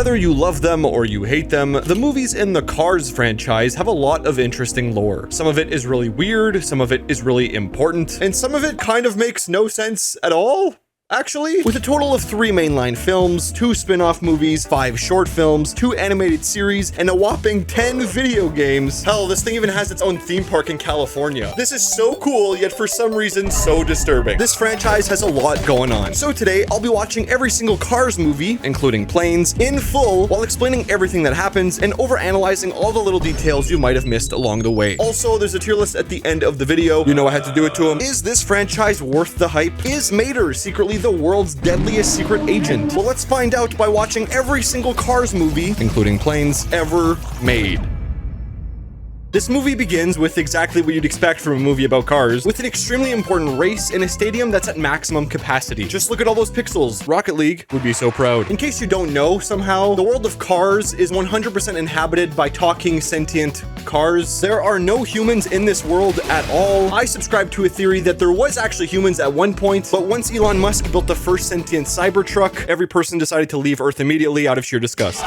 Whether you love them or you hate them, the movies in the Cars franchise have a lot of interesting lore. Some of it is really weird, some of it is really important, and some of it kind of makes no sense at all. Actually, with a total of 3 mainline films, 2 spin-off movies, 5 short films, 2 animated series, and a whopping 10 video games. Hell, this thing even has its own theme park in California. This is so cool, yet for some reason so disturbing. This franchise has a lot going on. So today, I'll be watching every single Cars movie, including Planes, in full, while explaining everything that happens and overanalyzing all the little details you might have missed along the way. Also, there's a tier list at the end of the video. You know I had to do it to him. Is this franchise worth the hype? Is Mater secretly the world's deadliest secret agent? Well, let's find out by watching every single Cars movie, including Planes, ever made. This movie begins with exactly what you'd expect from a movie about cars, with an extremely important race in a stadium that's at maximum capacity. Just look at all those pixels. Rocket League would be so proud. In case you don't know, somehow, the world of Cars is 100% inhabited by talking, sentient cars. There are no humans in this world at all. I subscribe to a theory that there was actually humans at one point, but once Elon Musk built the first sentient Cybertruck, every person decided to leave Earth immediately out of sheer disgust.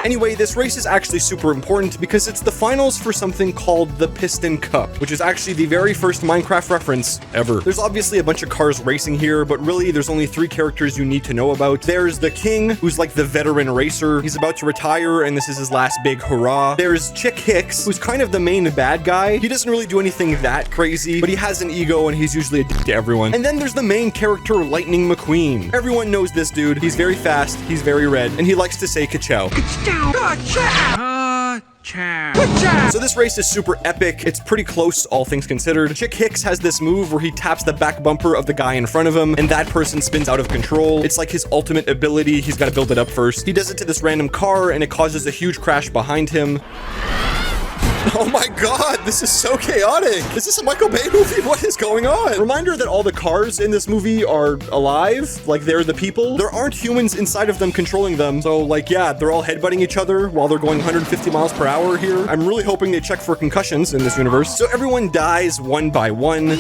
Anyway, this race is actually super important because it's the finals for something called the Piston Cup, which is actually the very first Minecraft reference ever. There's obviously a bunch of cars racing here, but really there's only 3 characters you need to know about. There's the King, who's like the veteran racer. He's about to retire, and this is his last big hurrah. There's Chick Hicks, who's kind of the main bad guy. He doesn't really do anything that crazy, but he has an ego and he's usually a dick to everyone. And then there's the main character, Lightning McQueen. Everyone knows this dude. He's very fast, he's very red, and he likes to say ka-chow. So this race is super epic. It's pretty close, all things considered. Chick Hicks has this move where he taps the back bumper of the guy in front of him, and that person spins out of control. It's like his ultimate ability. He's got to build it up first. He does it to this random car, and it causes a huge crash behind him. Oh my god, this is so chaotic. Is this a Michael Bay movie? What is going on? Reminder that all the cars in this movie are alive, like they're the people. There aren't humans inside of them controlling them, so like, yeah, they're all headbutting each other while they're going 150 miles per hour here. I'm really hoping they check for concussions in this universe. So everyone dies one by one,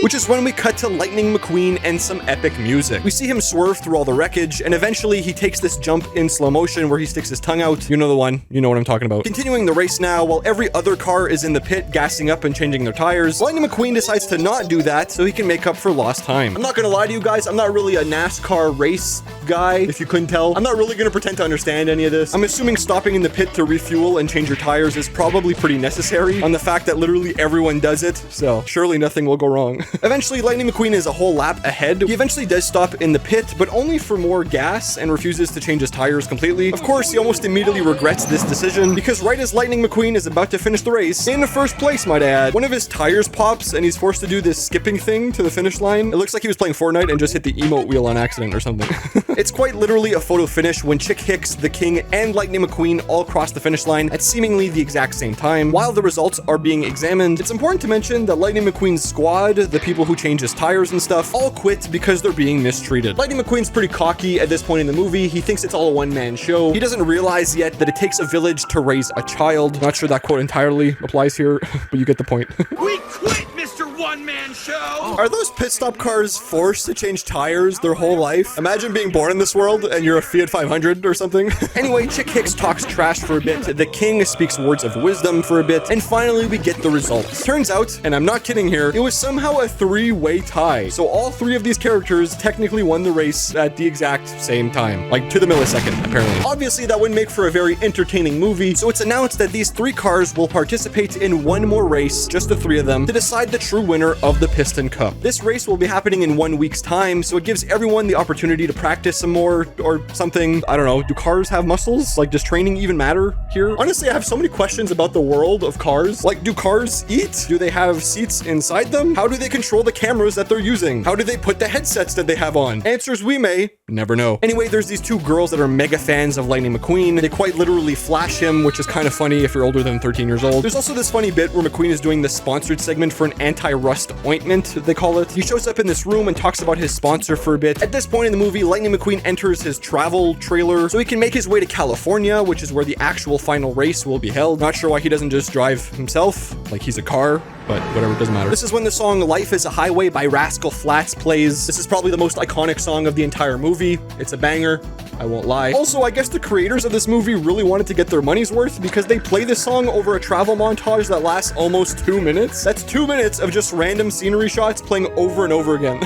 which is when we cut to Lightning McQueen and some epic music. We see him swerve through all the wreckage, and eventually he takes this jump in slow motion where he sticks his tongue out. You know the one. You know what I'm talking about. Continuing the race now, while every other car is in the pit gassing up and changing their tires, Lightning McQueen decides to not do that so he can make up for lost time. I'm not gonna lie to you guys, I'm not really a NASCAR race guy, if you couldn't tell. I'm not really gonna pretend to understand any of this. I'm assuming stopping in the pit to refuel and change your tires is probably pretty necessary on the fact that literally everyone does it, so surely nothing will go wrong. Eventually, Lightning McQueen is a whole lap ahead. He eventually does stop in the pit, but only for more gas and refuses to change his tires completely. Of course, he almost immediately regrets this decision because right as Lightning McQueen is about to finish the race, in first place, might I add, one of his tires pops and he's forced to do this skipping thing to the finish line. It looks like he was playing Fortnite and just hit the emote wheel on accident or something. It's quite literally a photo finish when Chick Hicks, the King, and Lightning McQueen all cross the finish line at seemingly the exact same time. While the results are being examined, it's important to mention that Lightning McQueen's squad, the people who change his tires and stuff, all quit because they're being mistreated. Lightning McQueen's pretty cocky at this point in the movie. He thinks it's all a one-man show. He doesn't realize yet that it takes a village to raise a child. Not sure that quote entirely applies here, but you get the point. We quit, Mr. One-Man Show! Are those pit stop cars forced to change tires their whole life? Imagine being born in this world and you're a Fiat 500 or something. Anyway, Chick Hicks talks trash for a bit, the King speaks words of wisdom for a bit, and finally we get the results. Turns out, and I'm not kidding here, it was somehow a 3-way tie. So all 3 of these characters technically won the race at the exact same time. Like, to the millisecond, apparently. Obviously, that would make for a very entertaining movie, so it's announced that these 3 cars will participate in one more race, just the 3 of them, to decide the true winner of the Piston Cup. This race will be happening in 1 week's time, so it gives everyone the opportunity to practice some more, or something. I don't know, do cars have muscles? Like, does training even matter here? Honestly, I have so many questions about the world of cars. Like, do cars eat? Do they have seats inside them? How do they control the cameras that they're using? How do they put the headsets that they have on? Answers we may never know. Anyway, there's these 2 girls that are mega fans of Lightning McQueen. They quite literally flash him, which is kind of funny if you're older than 13 years old. There's also this funny bit where McQueen is doing the sponsored segment for an anti-rust ointment, they call it. He shows up in this room and talks about his sponsor for a bit. At this point in the movie, Lightning McQueen enters his travel trailer so he can make his way to California, which is where the actual final race will be held. Not sure why he doesn't just drive himself, like he's a car, but whatever, it doesn't matter. This is when the song Life is a Highway by Rascal Flatts plays. This is probably the most iconic song of the entire movie. It's a banger. I won't lie. Also, I guess the creators of this movie really wanted to get their money's worth because they play this song over a travel montage that lasts almost 2 minutes. That's 2 minutes of just random scenery shots playing over and over again.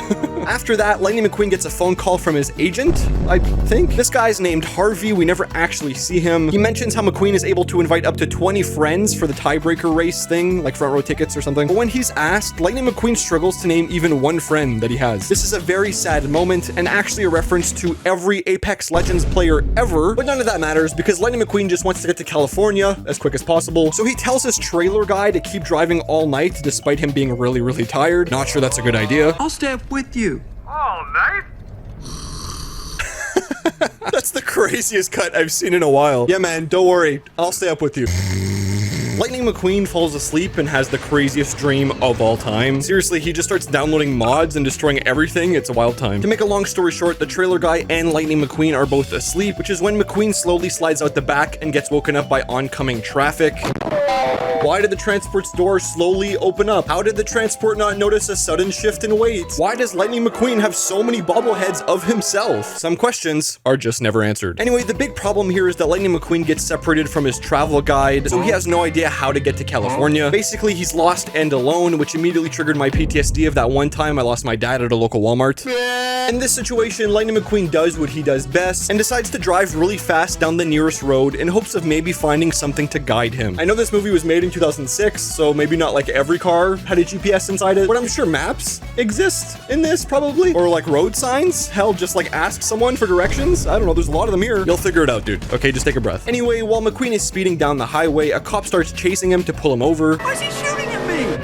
After that, Lightning McQueen gets a phone call from his agent, I think. This guy's named Harvey. We never actually see him. He mentions how McQueen is able to invite up to 20 friends for the tiebreaker race thing, like front row tickets or something. But when he's asked, Lightning McQueen struggles to name even one friend that he has. This is a very sad moment and actually a reference to every Apex Legends player ever, but none of that matters because Lightning McQueen just wants to get to California as quick as possible. So he tells his trailer guy to keep driving all night despite him being really, really tired. Not sure that's a good idea. I'll stay up with you. All night? That's the craziest cut I've seen in a while. Yeah, man, don't worry. I'll stay up with you. Lightning McQueen falls asleep and has the craziest dream of all time. Seriously, he just starts downloading mods and destroying everything. It's a wild time. To make a long story short, the trailer guy and Lightning McQueen are both asleep, which is when McQueen slowly slides out the back and gets woken up by oncoming traffic. Why did the transport's door slowly open up? How did the transport not notice a sudden shift in weight? Why does Lightning McQueen have so many bobbleheads of himself? Some questions are just never answered. Anyway, the big problem here is that Lightning McQueen gets separated from his travel guide, so he has no idea how to get to California. Basically, he's lost and alone, which immediately triggered my PTSD of that one time I lost my dad at a local Walmart. In this situation, Lightning McQueen does what he does best and decides to drive really fast down the nearest road in hopes of maybe finding something to guide him. I know this movie was made in 2006, so maybe not like every car had a GPS inside it, but I'm sure maps exist in this probably, or like road signs. Hell, just like ask someone for directions. I don't know, there's a lot of them here. You'll figure it out, dude. Okay, just take a breath. Anyway, while McQueen is speeding down the highway, a cop starts chasing him to pull him over. Why is he shooting at me?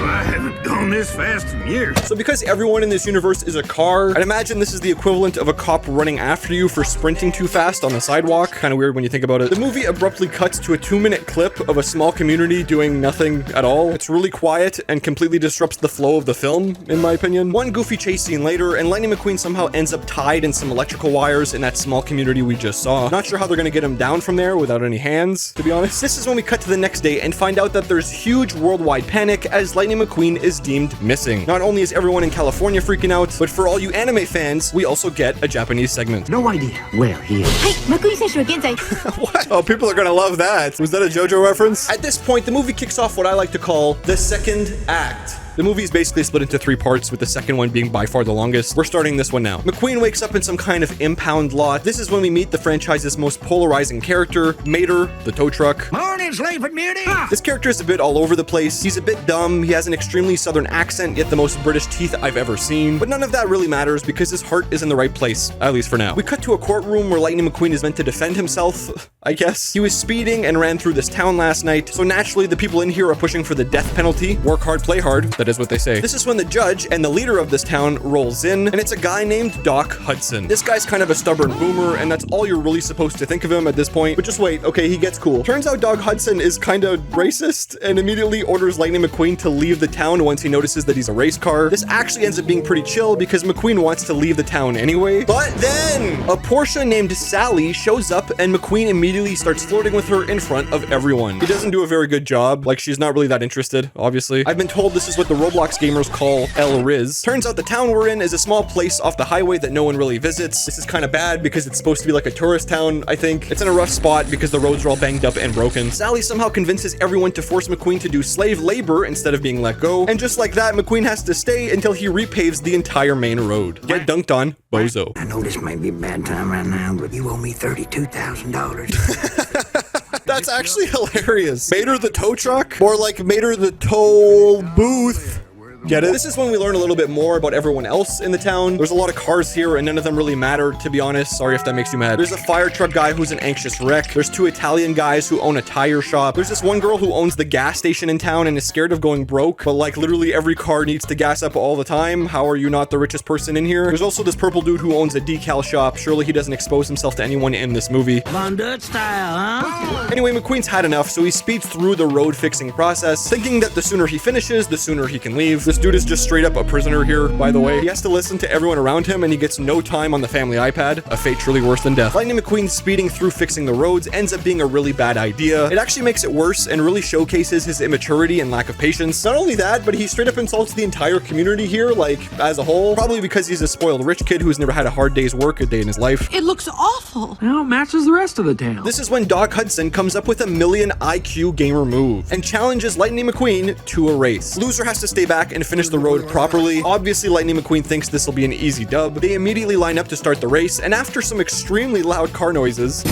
I haven't gone this fast in years. So because everyone in this universe is a car, I'd imagine this is the equivalent of a cop running after you for sprinting too fast on the sidewalk. Kind of weird when you think about it. The movie abruptly cuts to a 2-minute clip of a small community doing nothing at all. It's really quiet and completely disrupts the flow of the film, in my opinion. One goofy chase scene later, and Lightning McQueen somehow ends up tied in some electrical wires in that small community we just saw. Not sure how they're gonna get him down from there without any hands, to be honest. This is when we cut to the next day and find out that there's huge worldwide panic as Lightning McQueen is deemed missing. Not only is everyone in California freaking out, but for all you anime fans, we also get a Japanese segment. No idea where he is. What? Oh, people are gonna love that. Was that a JoJo reference? At this point, the movie kicks off what I like to call the second act. The movie is basically split into 3 parts, with the second one being by far the longest. We're starting this one now. McQueen wakes up in some kind of impound lot. This is when we meet the franchise's most polarizing character, Mater, the tow truck. Morning, Sleeping Beauty. This character is a bit all over the place. He's a bit dumb. He has an extremely southern accent, yet the most British teeth I've ever seen. But none of that really matters because his heart is in the right place, at least for now. We cut to a courtroom where Lightning McQueen is meant to defend himself, I guess. He was speeding and ran through this town last night, so naturally the people in here are pushing for the death penalty. Work hard, play hard. That is what they say. This is when the judge and the leader of this town rolls in, and it's a guy named Doc Hudson. This guy's kind of a stubborn boomer, and that's all you're really supposed to think of him at this point. But just wait, okay, he gets cool. Turns out Doc Hudson is kind of racist and immediately orders Lightning McQueen to leave the town once he notices that he's a race car. This actually ends up being pretty chill because McQueen wants to leave the town anyway. But then a Porsche named Sally shows up and McQueen immediately starts flirting with her in front of everyone. He doesn't do a very good job. Like, she's not really that interested, obviously. I've been told this is what the Roblox gamers call El Riz. Turns out the town we're in is a small place off the highway that no one really visits. This is kind of bad because it's supposed to be like a tourist town, I think. It's in a rough spot because the roads are all banged up and broken. Sally somehow convinces everyone to force McQueen to do slave labor instead of being let go. And just like that, McQueen has to stay until he repaves the entire main road. Get dunked on, bozo. I know this might be a bad time right now, but you owe me $32,000. That's actually hilarious. Mater the tow truck? Or like Mater the toll booth? Get it? This is when we learn a little bit more about everyone else in the town. There's a lot of cars here and none of them really matter, to be honest. Sorry if that makes you mad. There's a fire truck guy who's an anxious wreck. There's 2 Italian guys who own a tire shop. There's this one girl who owns the gas station in town and is scared of going broke, but like literally every car needs to gas up all the time. How are you not the richest person in here? There's also this purple dude who owns a decal shop. Surely he doesn't expose himself to anyone in this movie. Von Dutch style, huh? Anyway, McQueen's had enough, so he speeds through the road fixing process, thinking that the sooner he finishes, the sooner he can leave. This This dude is just straight up a prisoner here, by the way. He has to listen to everyone around him, and he gets no time on the family iPad. A fate truly worse than death. Lightning McQueen speeding through fixing the roads ends up being a really bad idea. It actually makes it worse and really showcases his immaturity and lack of patience. Not only that, but he straight up insults the entire community here, like, as a whole. Probably because he's a spoiled rich kid who's never had a hard day's work a day in his life. It looks awful. Well, it matches the rest of the town. This is when Doc Hudson comes up with a million IQ gamer move and challenges Lightning McQueen to a race. Loser has to stay back and finish the road properly. Obviously, Lightning McQueen thinks this will be an easy dub. They immediately line up to start the race, and after some extremely loud car noises...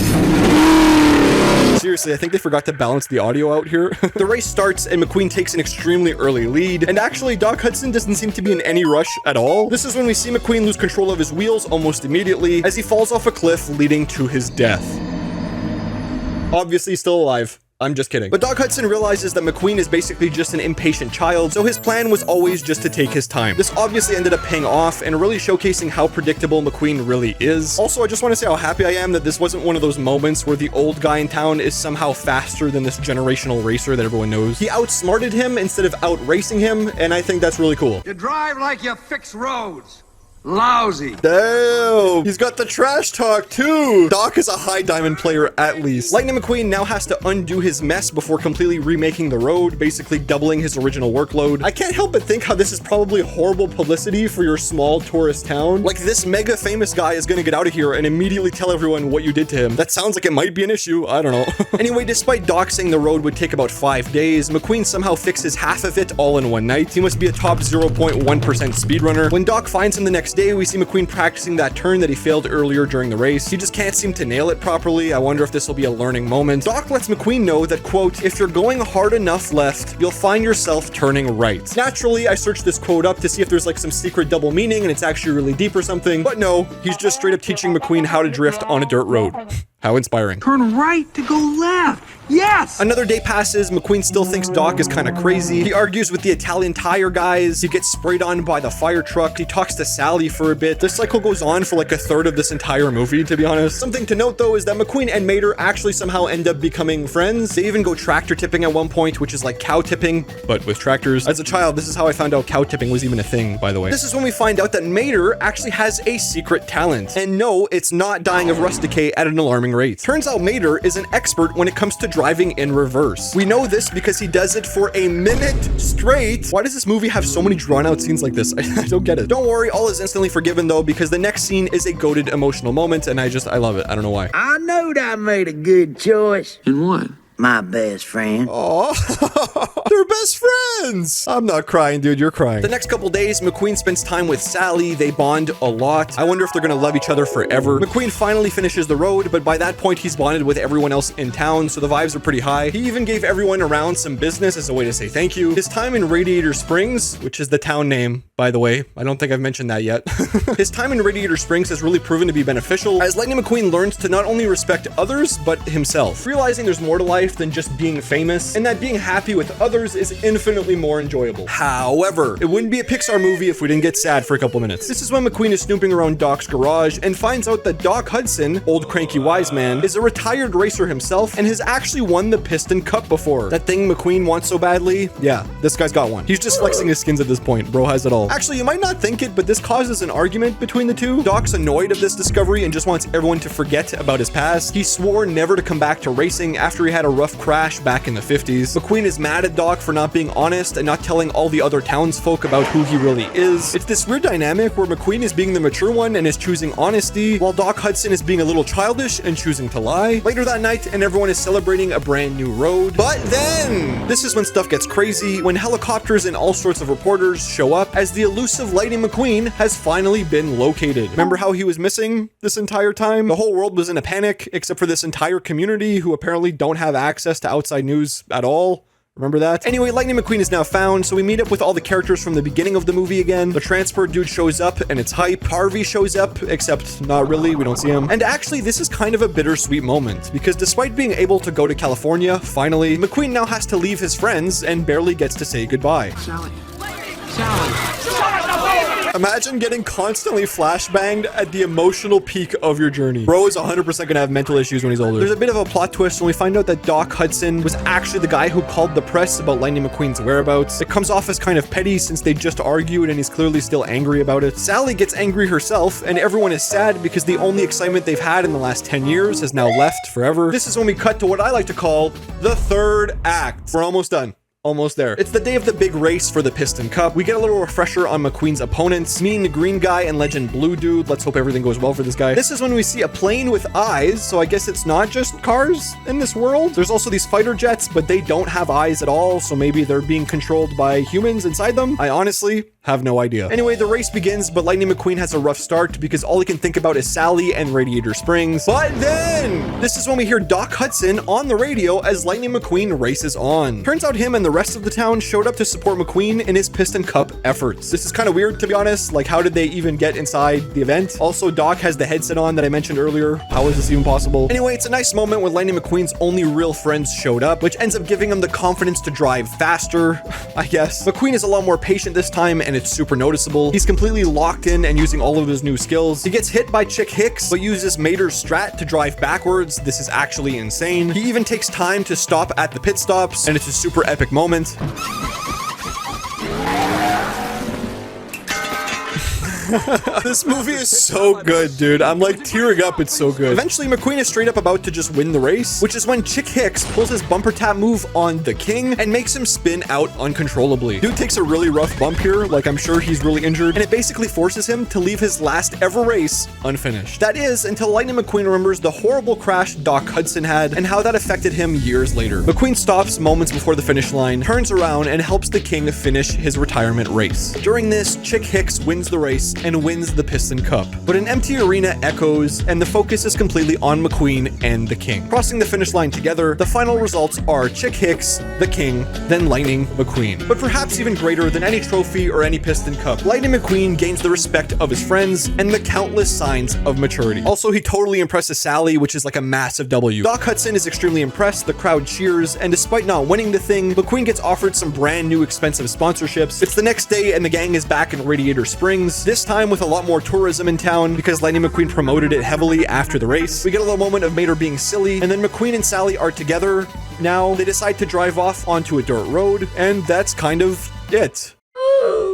Seriously, I think they forgot to balance the audio out here. The race starts and McQueen takes an extremely early lead, and actually Doc Hudson doesn't seem to be in any rush at all. This is when we see McQueen lose control of his wheels almost immediately as he falls off a cliff, leading to his death. Obviously still alive. I'm just kidding. But Doc Hudson realizes that McQueen is basically just an impatient child, so his plan was always just to take his time. This obviously ended up paying off and really showcasing how predictable McQueen really is. Also, I just want to say how happy I am that this wasn't one of those moments where the old guy in town is somehow faster than this generational racer that everyone knows. He outsmarted him instead of outracing him, and I think that's really cool. You drive like you fix roads. Lousy. Damn, he's got the trash talk too. Doc is a high diamond player at least. Lightning McQueen now has to undo his mess before completely remaking the road, basically doubling his original workload. I can't help but think how this is probably horrible publicity for your small tourist town. Like, this mega famous guy is gonna get out of here and immediately tell everyone what you did to him. That sounds like it might be an issue. I don't know. Anyway, despite Doc saying the road would take about 5 days, McQueen somehow fixes half of it all in one night. He must be a top 0.1% speedrunner. When Doc finds him the next day, we see McQueen practicing that turn that he failed earlier during the race. He just can't seem to nail it properly. I wonder if this will be a learning moment. Doc lets McQueen know that, quote, if you're going hard enough left, you'll find yourself turning right. Naturally, I searched this quote up to see if there's like some secret double meaning and it's actually really deep or something, but no, he's just straight up teaching McQueen how to drift on a dirt road. How inspiring. Turn right to go left. Yes! Another day passes. McQueen still thinks Doc is kind of crazy. He argues with the Italian tire guys. He gets sprayed on by the fire truck. He talks to Sally for a bit. This cycle goes on for like a third of this entire movie, to be honest. Something to note though is that McQueen and Mater actually somehow end up becoming friends. They even go tractor tipping at one point, which is like cow tipping, but with tractors. As a child, this is how I found out cow tipping was even a thing, by the way. This is when we find out that Mater actually has a secret talent. And no, it's not dying of rust decay at an alarming rate. Turns out Mater is an expert when it comes to driving in reverse. We know this because he does it for a minute straight. Why does this movie have so many drawn out scenes like this? I don't get it. Don't worry, all is instantly forgiven though, because the next scene is a goated emotional moment, and I love it. I don't know why. I knowed I made a good choice. In what? My best friend. Oh, they're best friends. I'm not crying, dude. You're crying. The next couple days, McQueen spends time with Sally. They bond a lot. I wonder if they're gonna love each other forever. McQueen finally finishes the road, but by that point, he's bonded with everyone else in town, so the vibes are pretty high. He even gave everyone around some business as a way to say thank you. His time in Radiator Springs, which is the town name, by the way, I don't think I've mentioned that yet. His time in Radiator Springs has really proven to be beneficial, as Lightning McQueen learns to not only respect others, but himself, realizing there's more to life than just being famous, and that being happy with others is infinitely more enjoyable. However, it wouldn't be a Pixar movie if we didn't get sad for a couple minutes. This is when McQueen is snooping around Doc's garage and finds out that Doc Hudson, old cranky wise man, is a retired racer himself and has actually won the Piston Cup before. That thing McQueen wants so badly, yeah, this guy's got one. He's just flexing his skins at this point. Bro has it all. Actually, you might not think it, but this causes an argument between the two. Doc's annoyed of this discovery and just wants everyone to forget about his past. He swore never to come back to racing after he had a rough crash back in the 50s. McQueen is mad at Doc for not being honest and not telling all the other townsfolk about who he really is. It's this weird dynamic where McQueen is being the mature one and is choosing honesty, while Doc Hudson is being a little childish and choosing to lie. Later that night, and everyone is celebrating a brand new road. But then, this is when stuff gets crazy, when helicopters and all sorts of reporters show up as the elusive Lightning McQueen has finally been located. Remember how he was missing this entire time? The whole world was in a panic, except for this entire community who apparently don't have access to outside news at all. Remember that? Anyway, Lightning McQueen is now found, so we meet up with all the characters from the beginning of the movie again. The transport dude shows up, and it's hype. Harvey shows up, except not really, we don't see him. And actually, this is kind of a bittersweet moment, because despite being able to go to California, finally, McQueen now has to leave his friends and barely gets to say goodbye. Sally. Sally. Imagine getting constantly flashbanged at the emotional peak of your journey. Bro is 100% gonna have mental issues when he's older. There's a bit of a plot twist when we find out that Doc Hudson was actually the guy who called the press about Lightning McQueen's whereabouts. It comes off as kind of petty since they just argued and he's clearly still angry about it. Sally gets angry herself and everyone is sad because the only excitement they've had in the last 10 years has now left forever. This is when we cut to what I like to call the third act. We're almost done. Almost there. It's the day of the big race for the Piston Cup. We get a little refresher on McQueen's opponents, meeting the green guy and legend blue dude. Let's hope everything goes well for this guy. This is when we see a plane with eyes, so I guess it's not just cars in this world. There's also these fighter jets, but they don't have eyes at all, so maybe they're being controlled by humans inside them. I honestly have no idea. Anyway, the race begins, but Lightning McQueen has a rough start because all he can think about is Sally and Radiator Springs. But then, this is when we hear Doc Hudson on the radio as Lightning McQueen races on. Turns out him and the rest of the town showed up to support McQueen in his Piston Cup efforts. This is kind of weird, to be honest. Like, how did they even get inside the event? Also, Doc has the headset on that I mentioned earlier. How is this even possible? Anyway, it's a nice moment when Lightning McQueen's only real friends showed up, which ends up giving him the confidence to drive faster, I guess. McQueen is a lot more patient this time, and it's super noticeable. He's completely locked in and using all of his new skills. He gets hit by Chick Hicks, but uses Mater's strat to drive backwards. This is actually insane. He even takes time to stop at the pit stops, and it's a super epic moment. This movie is so good, dude. I'm like tearing up. It's so good. Eventually, McQueen is straight up about to just win the race, which is when Chick Hicks pulls his bumper tap move on the King and makes him spin out uncontrollably. Dude takes a really rough bump here. Like, I'm sure he's really injured, and it basically forces him to leave his last ever race unfinished. That is, until Lightning McQueen remembers the horrible crash Doc Hudson had and how that affected him years later. McQueen stops moments before the finish line, turns around, and helps the King finish his retirement race. During this, Chick Hicks wins the race and wins the Piston Cup. But an empty arena echoes, and the focus is completely on McQueen and the King. Crossing the finish line together, the final results are Chick Hicks, the King, then Lightning McQueen. But perhaps even greater than any trophy or any Piston Cup, Lightning McQueen gains the respect of his friends and the countless signs of maturity. Also, he totally impresses Sally, which is like a massive W. Doc Hudson is extremely impressed, the crowd cheers, and despite not winning the thing, McQueen gets offered some brand new expensive sponsorships. It's the next day and the gang is back in Radiator Springs, this time with a lot more tourism in town because Lightning McQueen promoted it heavily after the race. We get a little moment of Mater being silly, and then McQueen and Sally are together. Now they decide to drive off onto a dirt road, and that's kind of it.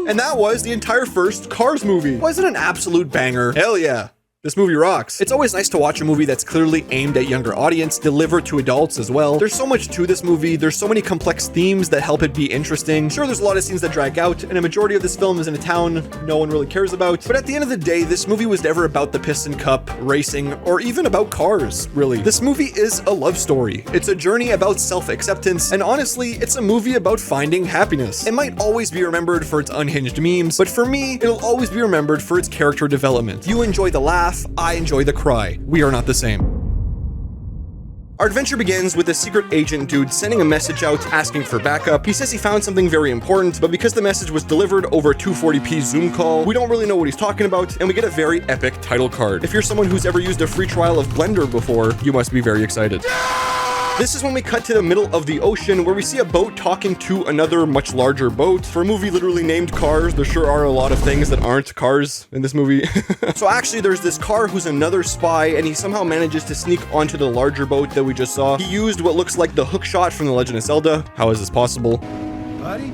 And that was the entire first Cars movie. Wasn't it an absolute banger? Hell yeah. This movie rocks. It's always nice to watch a movie that's clearly aimed at younger audience, deliver to adults as well. There's so much to this movie. There's so many complex themes that help it be interesting. Sure, there's a lot of scenes that drag out, and a majority of this film is in a town no one really cares about. But at the end of the day, this movie was never about the Piston Cup, racing, or even about cars, really. This movie is a love story. It's a journey about self-acceptance, and honestly, it's a movie about finding happiness. It might always be remembered for its unhinged memes, but for me, it'll always be remembered for its character development. You enjoy the laugh, I enjoy the cry. We are not the same. Our adventure begins with a secret agent dude sending a message out asking for backup. He says he found something very important, but because the message was delivered over a 240p Zoom call, we don't really know what he's talking about, and we get a very epic title card. If you're someone who's ever used a free trial of Blender before, you must be very excited. This is when we cut to the middle of the ocean where we see a boat talking to another much larger boat. For a movie literally named Cars, there sure are a lot of things that aren't cars in this movie. So actually there's this car who's another spy, and he somehow manages to sneak onto the larger boat that we just saw. He used what looks like the hook shot from The Legend of Zelda. How is this possible? Buddy?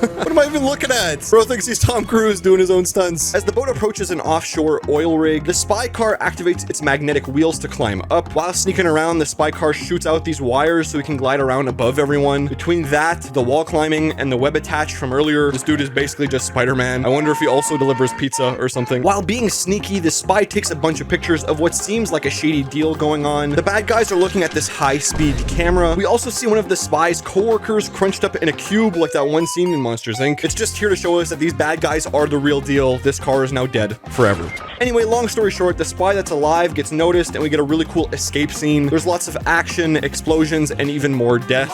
What am I even looking at? Bro thinks he's Tom Cruise doing his own stunts. As the boat approaches an offshore oil rig, the spy car activates its magnetic wheels to climb up. While sneaking around, the spy car shoots out these wires so he can glide around above everyone. Between that, the wall climbing, and the web attach from earlier, this dude is basically just Spider-Man. I wonder if he also delivers pizza or something. While being sneaky, the spy takes a bunch of pictures of what seems like a shady deal going on. The bad guys are looking at this high-speed camera. We also see one of the spy's co-workers crunched up in a cube like that one scene in Monsters Inc. It's just here to show us that these bad guys are the real deal. This car is now dead forever. Anyway, long story short, the spy that's alive gets noticed and we get a really cool escape scene. There's lots of action, explosions, and even more death.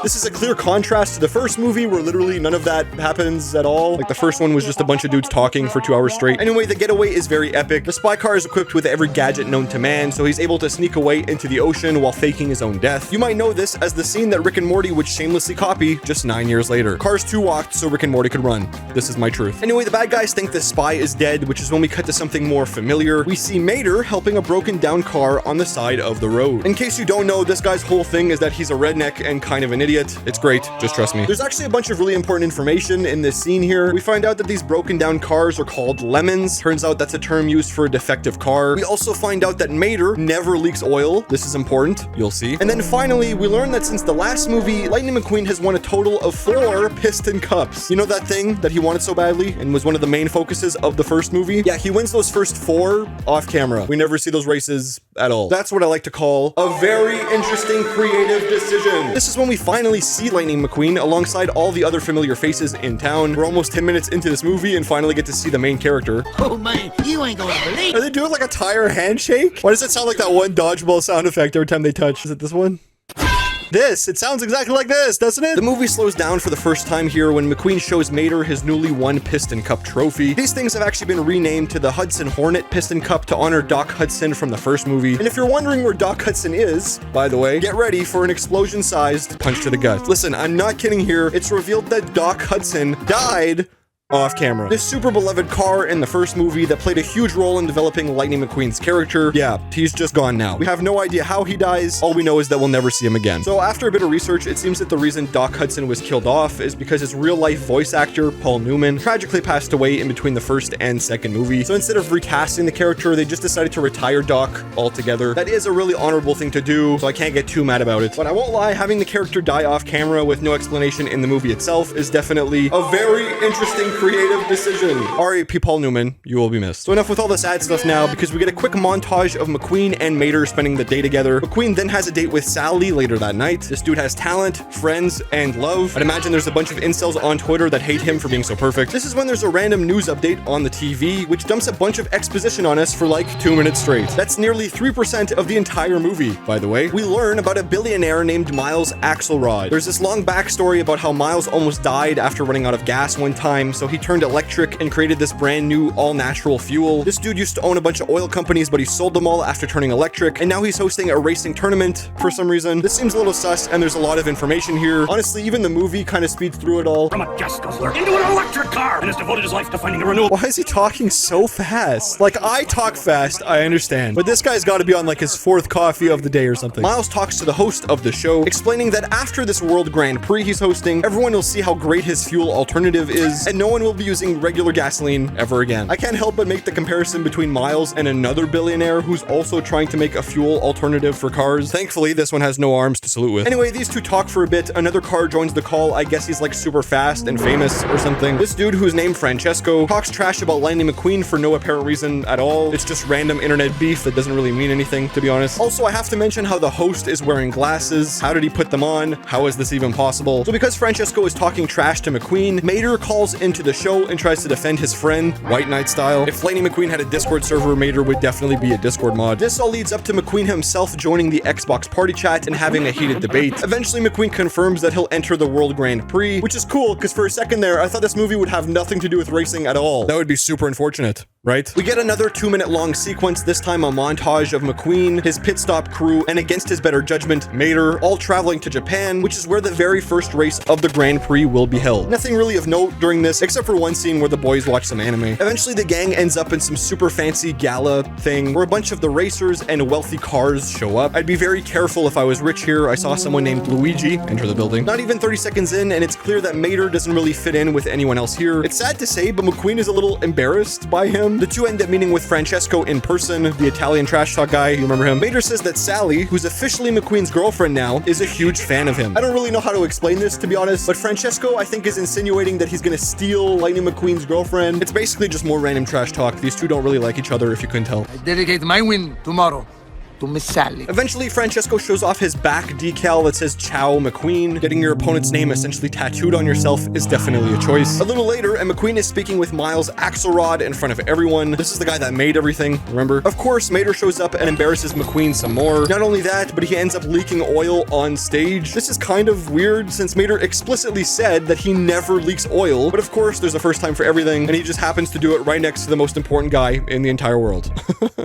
This is a clear contrast to the first movie where literally none of that happens at all. Like the first one was just a bunch of dudes talking for 2 hours straight. Anyway, the getaway is very epic. The spy car is equipped with every gadget known to man, so he's able to sneak away into the ocean while faking his own death. You might know this as the scene that Rick and Morty would shamelessly copy just 9 years later. Cars 2 walked so Rick and Morty could run. This is my truth. Anyway, the bad guys think the spy is dead, which is when we cut to something more familiar. We see Mater helping a broken down car on the side of the road. In case you don't know, this guy's whole thing is that he's a redneck and kind of an idiot. It's great, just trust me. There's actually a bunch of really important information in this scene here. We find out that these broken down cars are called lemons. Turns out that's a term used for a defective car. We also find out that Mater never leaks oil. This is important, you'll see. And then finally, we learn that since the last movie, Lightning McQueen has won a total of 4 Piston Cups. You know that thing that he wanted so badly and was one of the main focuses of the first movie? Yeah, he wins those first 4 off camera. We never see those races at all. That's what I like to call a very interesting creative decision. This is when we finally see Lightning McQueen alongside all the other familiar faces in town. We're almost 10 minutes into this movie and finally get to see the main character. Oh man, you ain't gonna believe. Are they doing like a tire handshake? Why does it sound like that one dodgeball sound effect every time they touch? Is it this one? It sounds exactly like this, doesn't it? The movie slows down for the first time here when McQueen shows Mater his newly won Piston Cup trophy. These things have actually been renamed to the Hudson Hornet Piston Cup to honor Doc Hudson from the first movie. And if you're wondering where Doc Hudson is, by the way, get ready for an explosion-sized punch to the gut. Listen, I'm not kidding here. It's revealed that Doc Hudson died off camera. This super beloved car in the first movie that played a huge role in developing Lightning McQueen's character, yeah, he's just gone now. We have no idea how he dies. All we know is that we'll never see him again. So after a bit of research, it seems that the reason Doc Hudson was killed off is because his real-life voice actor, Paul Newman, tragically passed away in between the first and second movie. So instead of recasting the character, they just decided to retire Doc altogether. That is a really honorable thing to do, so I can't get too mad about it. But I won't lie, having the character die off camera with no explanation in the movie itself is definitely a very interesting creative decision. R.I.P. Paul Newman, you will be missed. So enough with all the sad stuff now, because we get a quick montage of McQueen and Mater spending the day together. McQueen then has a date with Sally later that night. This dude has talent, friends, and love. I'd imagine there's a bunch of incels on Twitter that hate him for being so perfect. This is when there's a random news update on the TV, which dumps a bunch of exposition on us for like 2 minutes straight. That's nearly 3% of the entire movie, by the way. We learn about a billionaire named Miles Axelrod. There's this long backstory about how Miles almost died after running out of gas one time, so he turned electric and created this brand new all-natural fuel. This dude used to own a bunch of oil companies, but he sold them all after turning electric, and now he's hosting a racing tournament for some reason. This seems a little sus, and there's a lot of information here. Honestly, even the movie kind of speeds through it all. From a gas guzzler into an electric car and has devoted his life to finding a renewable. Why is he talking so fast? Like, I talk fast, I understand, but this guy's got to be on like his 4th coffee of the day or something. Miles talks to the host of the show, explaining that after this World Grand Prix he's hosting, everyone will see how great his fuel alternative is, and no one will be using regular gasoline ever again. I can't help but make the comparison between Miles and another billionaire who's also trying to make a fuel alternative for cars. Thankfully, this one has no arms to salute with. Anyway, these two talk for a bit. Another car joins the call. I guess he's like super fast and famous or something. This dude, who's named Francesco, talks trash about Lightning McQueen for no apparent reason at all. It's just random internet beef that doesn't really mean anything, to be honest. Also, I have to mention how the host is wearing glasses. How did he put them on? How is this even possible? So because Francesco is talking trash to McQueen, Mater calls into the show and tries to defend his friend, White Knight style. If Lightning McQueen had a Discord server, Mater would definitely be a Discord mod. This all leads up to McQueen himself joining the Xbox party chat and having a heated debate. Eventually, McQueen confirms that he'll enter the World Grand Prix, which is cool, because for a second there, I thought this movie would have nothing to do with racing at all. That would be super unfortunate, right? We get another 2-minute long sequence, this time a montage of McQueen, his pit stop crew, and against his better judgment, Mater, all traveling to Japan, which is where the very first race of the Grand Prix will be held. Nothing really of note during this, except for one scene where the boys watch some anime. Eventually, the gang ends up in some super fancy gala thing where a bunch of the racers and wealthy cars show up. I'd be very careful if I was rich here. I saw someone named Luigi enter the building. Not even 30 seconds in, and it's clear that Mater doesn't really fit in with anyone else here. It's sad to say, but McQueen is a little embarrassed by him. The two end up meeting with Francesco in person, the Italian trash talk guy, you remember him? Mater says that Sally, who's officially McQueen's girlfriend now, is a huge fan of him. I don't really know how to explain this, to be honest, but Francesco, I think, is insinuating that he's gonna steal Lightning McQueen's girlfriend. It's basically just more random trash talk. These two don't really like each other, if you couldn't tell. I dedicate my win tomorrow tu me sale. Eventually, Francesco shows off his back decal that says Ciao McQueen. Getting your opponent's name essentially tattooed on yourself is definitely a choice. A little later, and McQueen is speaking with Miles Axelrod in front of everyone. This is the guy that made everything, remember? Of course, Mater shows up and embarrasses McQueen some more. Not only that, but he ends up leaking oil on stage. This is kind of weird since Mater explicitly said that he never leaks oil, but of course, there's a first time for everything, and he just happens to do it right next to the most important guy in the entire world.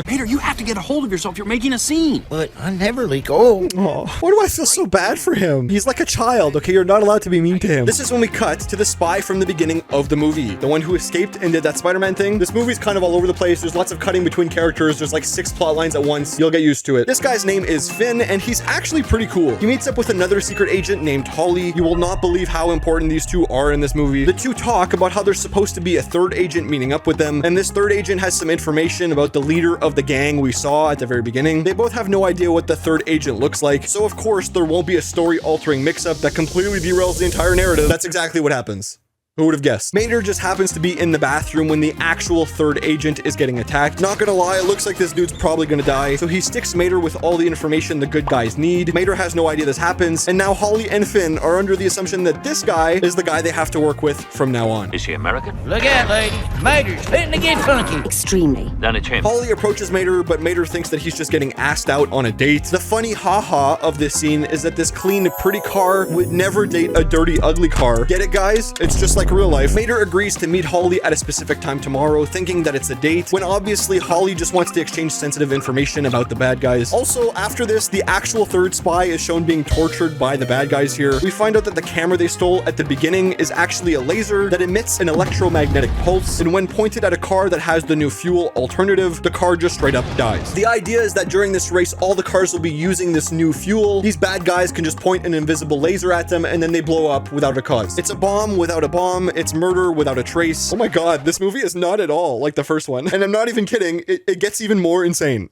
Mater, you have to get a hold of yourself. You're making a scene. But I never leak oil. Oh, why do I feel so bad for him? He's like a child, okay? You're not allowed to be mean to him. This is when we cut to the spy from the beginning of the movie, the one who escaped and did that Spider-Man thing. This movie's kind of all over the place. There's lots of cutting between characters. There's like 6 plot lines at once. You'll get used to it. This guy's name is Finn, and he's actually pretty cool. He meets up with another secret agent named Holly. You will not believe how important these two are in this movie. The two talk about how there's supposed to be a third agent meeting up with them, and this third agent has some information about the leader of the gang we saw at the very beginning. They both have no idea what the third agent looks like, so of course there won't be a story-altering mix-up that completely derails the entire narrative. That's exactly what happens. Who would have guessed? Mater just happens to be in the bathroom when the actual third agent is getting attacked. Not gonna lie, it looks like this dude's probably gonna die. So he sticks Mater with all the information the good guys need. Mater has no idea this happens. And now Holly and Finn are under the assumption that this guy is the guy they have to work with from now on. Is she American? Look out, lady. Mater's fitting to get funky. Extremely. Then it's him. Holly approaches Mater, but Mater thinks that he's just getting asked out on a date. The funny haha of this scene is that this clean, pretty car would never date a dirty, ugly car. Get it, guys? It's just like real life. Mater agrees to meet Holly at a specific time tomorrow, thinking that it's a date, when obviously Holly just wants to exchange sensitive information about the bad guys. Also, after this, the actual third spy is shown being tortured by the bad guys here. We find out that the camera they stole at the beginning is actually a laser that emits an electromagnetic pulse, and when pointed at a car that has the new fuel alternative, the car just straight up dies. The idea is that during this race, all the cars will be using this new fuel. These bad guys can just point an invisible laser at them, and then they blow up without a cause. It's a bomb without a bomb. It's murder without a trace. Oh my god, this movie is not at all like the first one. And I'm not even kidding, it gets even more insane.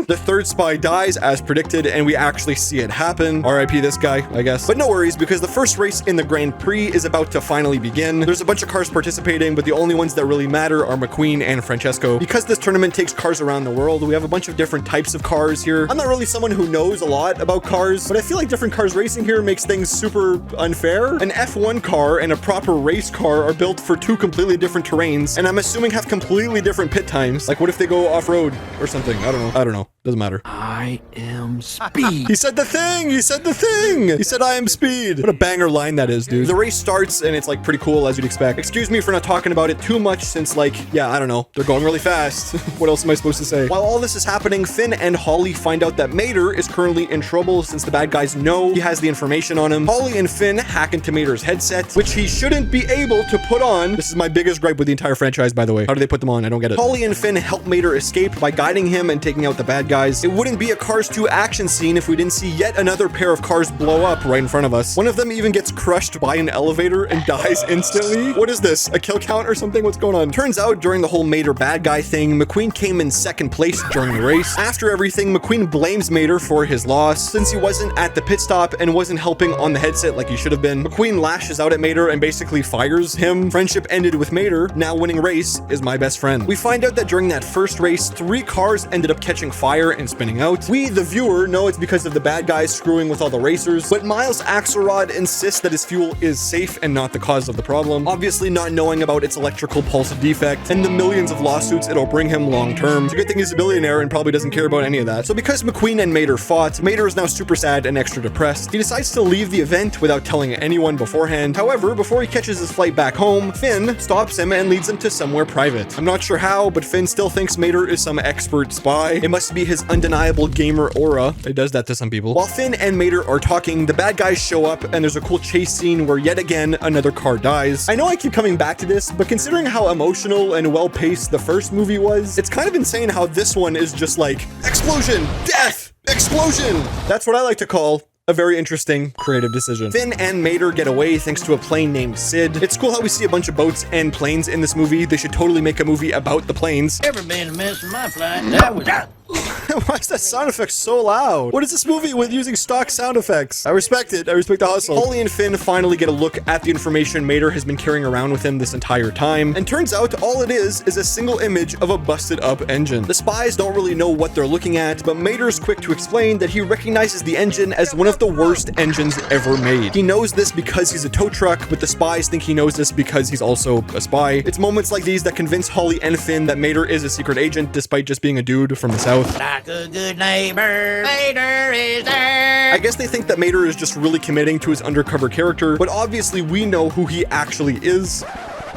The third spy dies as predicted, and we actually see it happen. RIP this guy, I guess. But no worries, because the first race in the Grand Prix is about to finally begin. There's a bunch of cars participating, but the only ones that really matter are McQueen and Francesco. Because this tournament takes cars around the world, we have a bunch of different types of cars here. I'm not really someone who knows a lot about cars, but I feel like different cars racing here makes things super unfair. An F1 car and a proper race car are built for 2 completely different terrains, and I'm assuming have completely different pit times. Like, what if they go off-road or something? I don't know. Doesn't matter. I am speed. He said the thing! He said the thing! He said I am speed. What a banger line that is, dude. The race starts, and it's like pretty cool as you'd expect. Excuse me for not talking about it too much since, like, yeah, I don't know. They're going really fast. What else am I supposed to say? While all this is happening, Finn and Holly find out that Mater is currently in trouble since the bad guys know he has the information on him. Holly and Finn hack into Mater's headset, which he shouldn't be able to put on. This is my biggest gripe with the entire franchise, by the way. How do they put them on? I don't get it. Holly and Finn help Mater escape by guiding him and taking out the bad guys. It wouldn't be a Cars 2 action scene if we didn't see yet another pair of cars blow up right in front of us. One of them even gets crushed by an elevator and dies instantly. What is this? A kill count or something? What's going on? Turns out during the whole Mater bad guy thing, McQueen came in second place during the race. After everything, McQueen blames Mater for his loss since he wasn't at the pit stop and wasn't helping on the headset like he should have been. McQueen lashes out at Mater and basically fires him. Friendship ended with Mater. Now winning race is my best friend. We find out that during that first race, 3 cars ended up catching fire and spinning out. We, the viewer, know it's because of the bad guys screwing with all the racers, but Miles Axelrod insists that his fuel is safe and not the cause of the problem, obviously not knowing about its electrical pulse defect and the millions of lawsuits it'll bring him long term. It's a good thing he's a billionaire and probably doesn't care about any of that. So because McQueen and Mater fought, Mater is now super sad and extra depressed. He decides to leave the event without telling anyone beforehand. However, before he catches his flight back home, Finn stops him and leads him to somewhere private. I'm not sure how, but Finn still thinks Mater is some expert spy. It must be his undeniable gamer aura. It does that to some people. While Finn and Mater are talking, the bad guys show up and there's a cool chase scene where yet again another car dies. I know I keep coming back to this, but considering how emotional and well-paced the first movie was, it's kind of insane how this one is just like explosion, death, explosion. That's what I like to call a very interesting creative decision. Finn and Mater get away thanks to a plane named Sid. It's cool how we see a bunch of boats and planes in this movie. They should totally make a movie about the planes. Ever been a mess in my flight? That was Why is that sound effect so loud? What is this movie with using stock sound effects? I respect it. I respect the hustle. Holly and Finn finally get a look at the information Mater has been carrying around with him this entire time. And turns out all it is a single image of a busted up engine. The spies don't really know what they're looking at, but Mater's quick to explain that he recognizes the engine as one of the worst engines ever made. He knows this because he's a tow truck, but the spies think he knows this because he's also a spy. It's moments like these that convince Holly and Finn that Mater is a secret agent despite just being a dude from the south. Like a good neighbor, Mater is there. I guess they think that Mater is just really committing to his undercover character, but obviously we know who he actually is.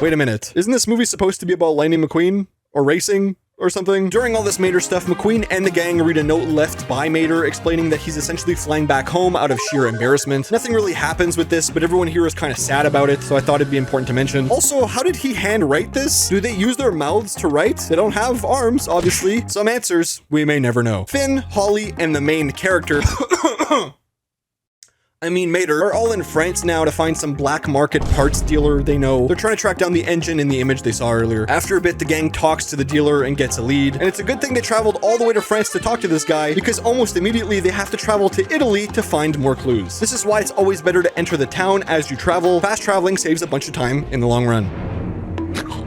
Wait a minute. Isn't this movie supposed to be about Lightning McQueen? Or racing? Or something? During all this Mater stuff, McQueen and the gang read a note left by Mater explaining that he's essentially flying back home out of sheer embarrassment. Nothing really happens with this, but everyone here is kind of sad about it, so I thought it'd be important to mention. Also, how did he hand write this? Do they use their mouths to write? They don't have arms, obviously. Some answers we may never know. Finn, Holly, and the main character Mater, are all in France now to find some black market parts dealer they know. They're trying to track down the engine in the image they saw earlier. After a bit, the gang talks to the dealer and gets a lead. And it's a good thing they traveled all the way to France to talk to this guy, because almost immediately they have to travel to Italy to find more clues. This is why it's always better to enter the town as you travel. Fast traveling saves a bunch of time in the long run.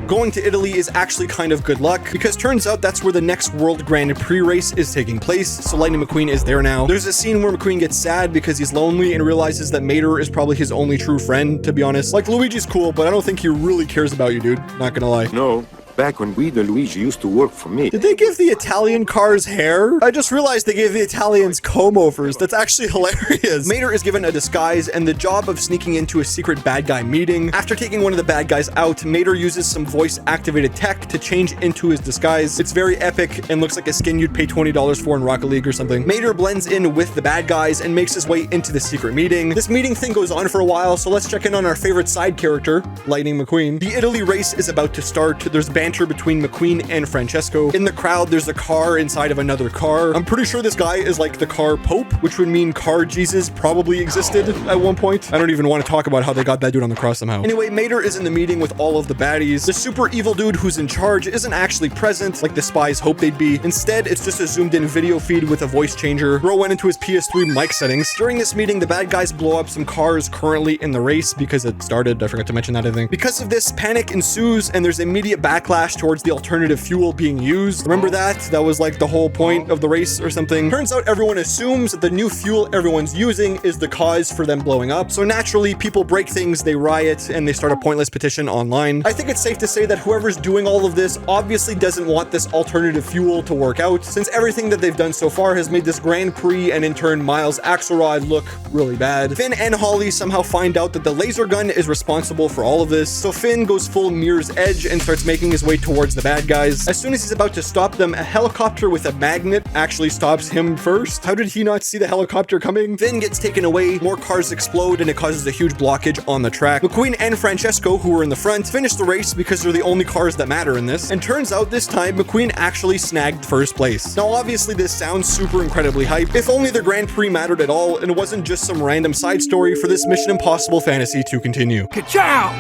Going to Italy is actually kind of good luck, because turns out that's where the next World Grand Prix race is taking place, so Lightning McQueen is there now. There's a scene where McQueen gets sad because he's lonely and realizes that Mater is probably his only true friend, to be honest. Like, Luigi's cool, but I don't think he really cares about you, dude. Not gonna lie. No. Back when Guido Luigi used to work for me. Did they give the Italian cars hair? I just realized they gave the Italians comb-overs. That's actually hilarious. Mater is given a disguise and the job of sneaking into a secret bad guy meeting. After taking one of the bad guys out, Mater uses some voice-activated tech to change into his disguise. It's very epic and looks like a skin you'd pay $20 for in Rocket League or something. Mater blends in with the bad guys and makes his way into the secret meeting. This meeting thing goes on for a while, so let's check in on our favorite side character, Lightning McQueen. The Italy race is about to start. There's banter between McQueen and Francesco. In the crowd, there's a car inside of another car. I'm pretty sure this guy is like the car pope, which would mean car Jesus probably existed at one point. I don't even want to talk about how they got that dude on the cross somehow. Anyway, Mater is in the meeting with all of the baddies. The super evil dude who's in charge isn't actually present like the spies hope they'd be. Instead, it's just a zoomed in video feed with a voice changer. Bro went into his PS3 mic settings. During this meeting, the bad guys blow up some cars currently in the race because it started. I forgot to mention that, I think. Because of this, panic ensues and there's immediate backlash towards the alternative fuel being used. Remember that? That was like the whole point of the race or something. Turns out everyone assumes that the new fuel everyone's using is the cause for them blowing up. So naturally, people break things, they riot, and they start a pointless petition online. I think it's safe to say that whoever's doing all of this obviously doesn't want this alternative fuel to work out, since everything that they've done so far has made this Grand Prix and in turn Miles Axelrod look really bad. Finn and Holly somehow find out that the laser gun is responsible for all of this, so Finn goes full Mirror's Edge and starts making his way towards the bad guys. As soon as he's about to stop them, a helicopter with a magnet actually stops him first. How did he not see the helicopter coming? Finn gets taken away, more cars explode, and it causes a huge blockage on the track. McQueen and Francesco, who were in the front, finish the race because they're the only cars that matter in this, and turns out this time McQueen actually snagged first place. Now obviously this sounds super incredibly hype. If only the Grand Prix mattered at all and it wasn't just some random side story for this Mission Impossible fantasy to continue. Ka-chow!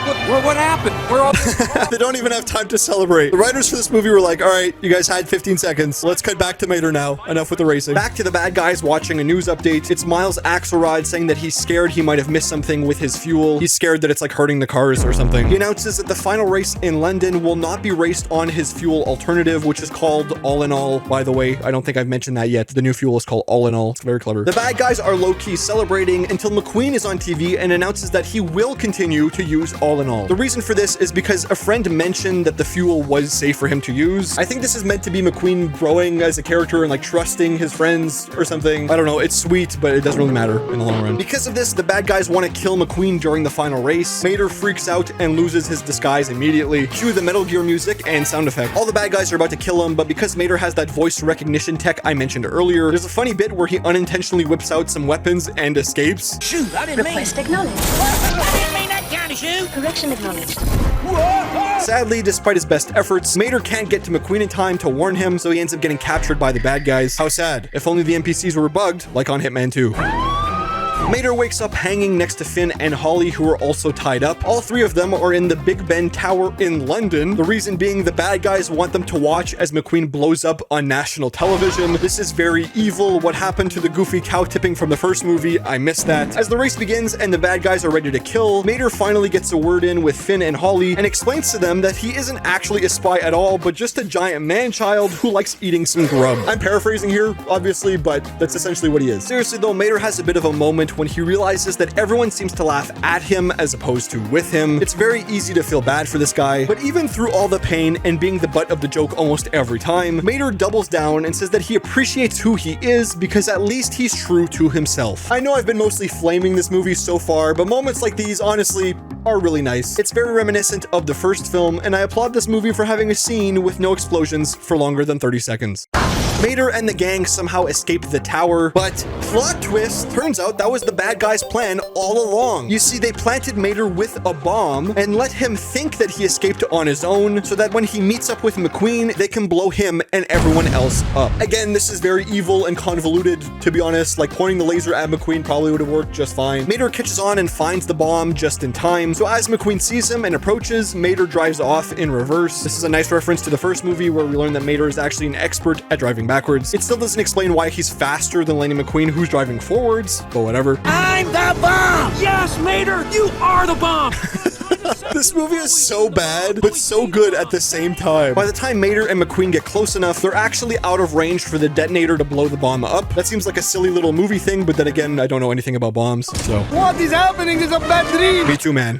What happened? We're all... They don't even have time to celebrate. The writers for this movie were like, all right, you guys had 15 seconds. Let's cut back to Mater now. Enough with the racing. Back to the bad guys watching a news update. It's Miles Axelrod saying that he's scared he might have missed something with his fuel. He's scared that it's like hurting the cars or something. He announces that the final race in London will not be raced on his fuel alternative, which is called All in All. By the way, I don't think I've mentioned that yet. The new fuel is called All in All. It's very clever. The bad guys are low-key celebrating until McQueen is on TV and announces that he will continue to use All in All. The reason for this is because a friend mentioned that the fuel was safe for him to use. I think this is meant to be McQueen growing as a character and like trusting his friends or something. I don't know. It's sweet, but it doesn't really matter in the long run. Because of this, the bad guys want to kill McQueen during the final race. Mater freaks out and loses his disguise immediately. Cue the Metal Gear music and sound effect. All the bad guys are about to kill him, but because Mater has that voice recognition tech I mentioned earlier, there's a funny bit where he unintentionally whips out some weapons and escapes. Shoot, I didn't mean... Request acknowledged. I didn't mean that kind of shoot. Correction acknowledged. Sadly, despite his best efforts, Mater can't get to McQueen in time to warn him, so he ends up getting captured by the bad guys. How sad. If only the NPCs were bugged, like on Hitman 2. Mater wakes up hanging next to Finn and Holly, who are also tied up. All three of them are in the Big Ben Tower in London. The reason being the bad guys want them to watch as McQueen blows up on national television. This is very evil. What happened to the goofy cow tipping from the first movie? I missed that. As the race begins and the bad guys are ready to kill, Mater finally gets a word in with Finn and Holly and explains to them that he isn't actually a spy at all, but just a giant man-child who likes eating some grub. I'm paraphrasing here, obviously, but that's essentially what he is. Seriously though, Mater has a bit of a moment when he realizes that everyone seems to laugh at him as opposed to with him. It's very easy to feel bad for this guy, but even through all the pain and being the butt of the joke almost every time, Mater doubles down and says that he appreciates who he is because at least he's true to himself. I know I've been mostly flaming this movie so far, but moments like these honestly are really nice. It's very reminiscent of the first film, and I applaud this movie for having a scene with no explosions for longer than 30 seconds. Mater and the gang somehow escape the tower, but plot twist, turns out that was the bad guy's plan all along. You see, they planted Mater with a bomb and let him think that he escaped on his own so that when he meets up with McQueen, they can blow him and everyone else up. Again, this is very evil and convoluted, to be honest. Like, pointing the laser at McQueen probably would have worked just fine. Mater catches on and finds the bomb just in time. So as McQueen sees him and approaches, Mater drives off in reverse. This is a nice reference to the first movie where we learn that Mater is actually an expert at driving backwards. It still doesn't explain why he's faster than Lightning McQueen, who's driving forwards, but whatever. I'm the bomb! Yes, Mater, you are the bomb! This movie is so bad, but so good at the same time. By the time Mater and McQueen get close enough, they're actually out of range for the detonator to blow the bomb up. That seems like a silly little movie thing, but then again, I don't know anything about bombs, so. What is happening? It's a bad dream. Me too, man.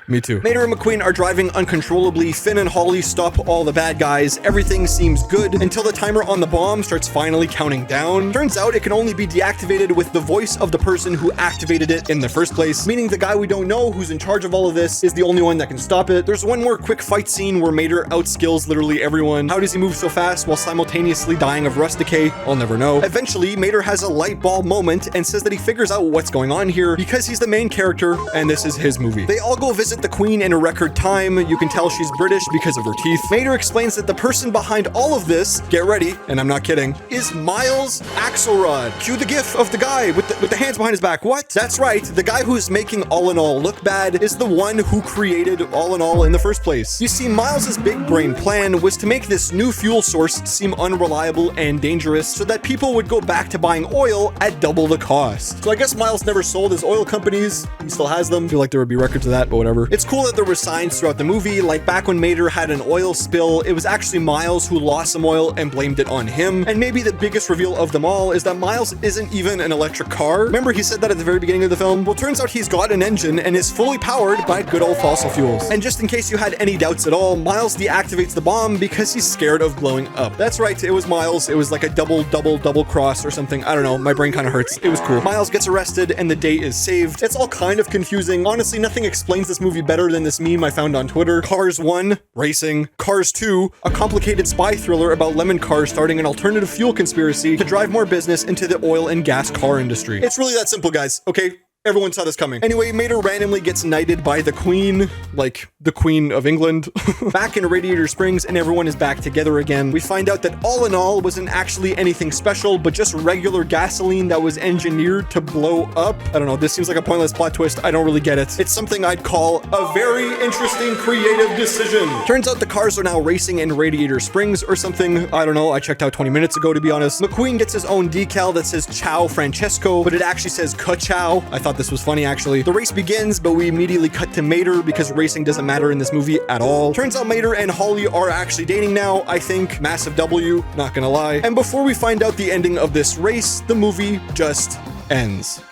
Me too. Mater and McQueen are driving uncontrollably. Finn and Holly stop all the bad guys. Everything seems good until the timer on the bomb starts finally counting down. Turns out it can only be deactivated with the voice of the person who activated it in the first place, meaning the guy we don't know who's in charge of all of this is the only one that can stop it. There's one more quick fight scene where Mater outskills literally everyone. How does he move so fast while simultaneously dying of rust decay? I'll never know. Eventually, Mater has a light bulb moment and says that he figures out what's going on here because he's the main character and this is his movie. They all go visit the Queen in a record time. You can tell she's British because of her teeth. Mater explains that the person behind all of this, get ready, and I'm not kidding, is Miles Axelrod. Cue the gif of the guy with the hands behind his back. What? That's right, the guy who's making All in All look bad is the one who created All in All in the first place. You see, Miles's big brain plan was to make this new fuel source seem unreliable and dangerous so that people would go back to buying oil at double the cost. So I guess Miles never sold his oil companies. He still has them. I feel like there would be records of that, but whatever. It's cool that there were signs throughout the movie, like back when Mater had an oil spill, it was actually Miles who lost some oil and blamed it on him. And maybe the biggest reveal of them all is that Miles isn't even an electric car. Remember he said that at the very beginning of the film? Well, turns out he's got an engine and is fully powered by good old fossil fuels. And just in case you had any doubts at all, Miles deactivates the bomb because he's scared of blowing up. That's right, it was Miles. It was like a double cross or something. I don't know, my brain kind of hurts. It was cool. Miles gets arrested and the day is saved. It's all kind of confusing. Honestly, nothing explains this movie better than this meme I found on Twitter. Cars 1, racing. Cars 2, a complicated spy thriller about lemon cars starting an alternative fuel conspiracy to drive more business into the oil and gas car industry. It's really that simple, guys, okay? Everyone saw this coming. Anyway, Mater randomly gets knighted by the Queen, like the Queen of England, back in Radiator Springs, and everyone is back together again. We find out that All in All wasn't actually anything special, but just regular gasoline that was engineered to blow up. I don't know, this seems like a pointless plot twist. I don't really get it. It's something I'd call a very interesting creative decision. Turns out the cars are now racing in Radiator Springs or something. I don't know, I checked out 20 minutes ago, to be honest. McQueen gets his own decal that says Ciao Francesco, but it actually says Ka-Chow. I thought this was funny, actually. The race begins, but we immediately cut to Mater because racing doesn't matter in this movie at all. Turns out Mater and Holly are actually dating now, I think. Massive W, not gonna lie. And before we find out the ending of this race, the movie just ends.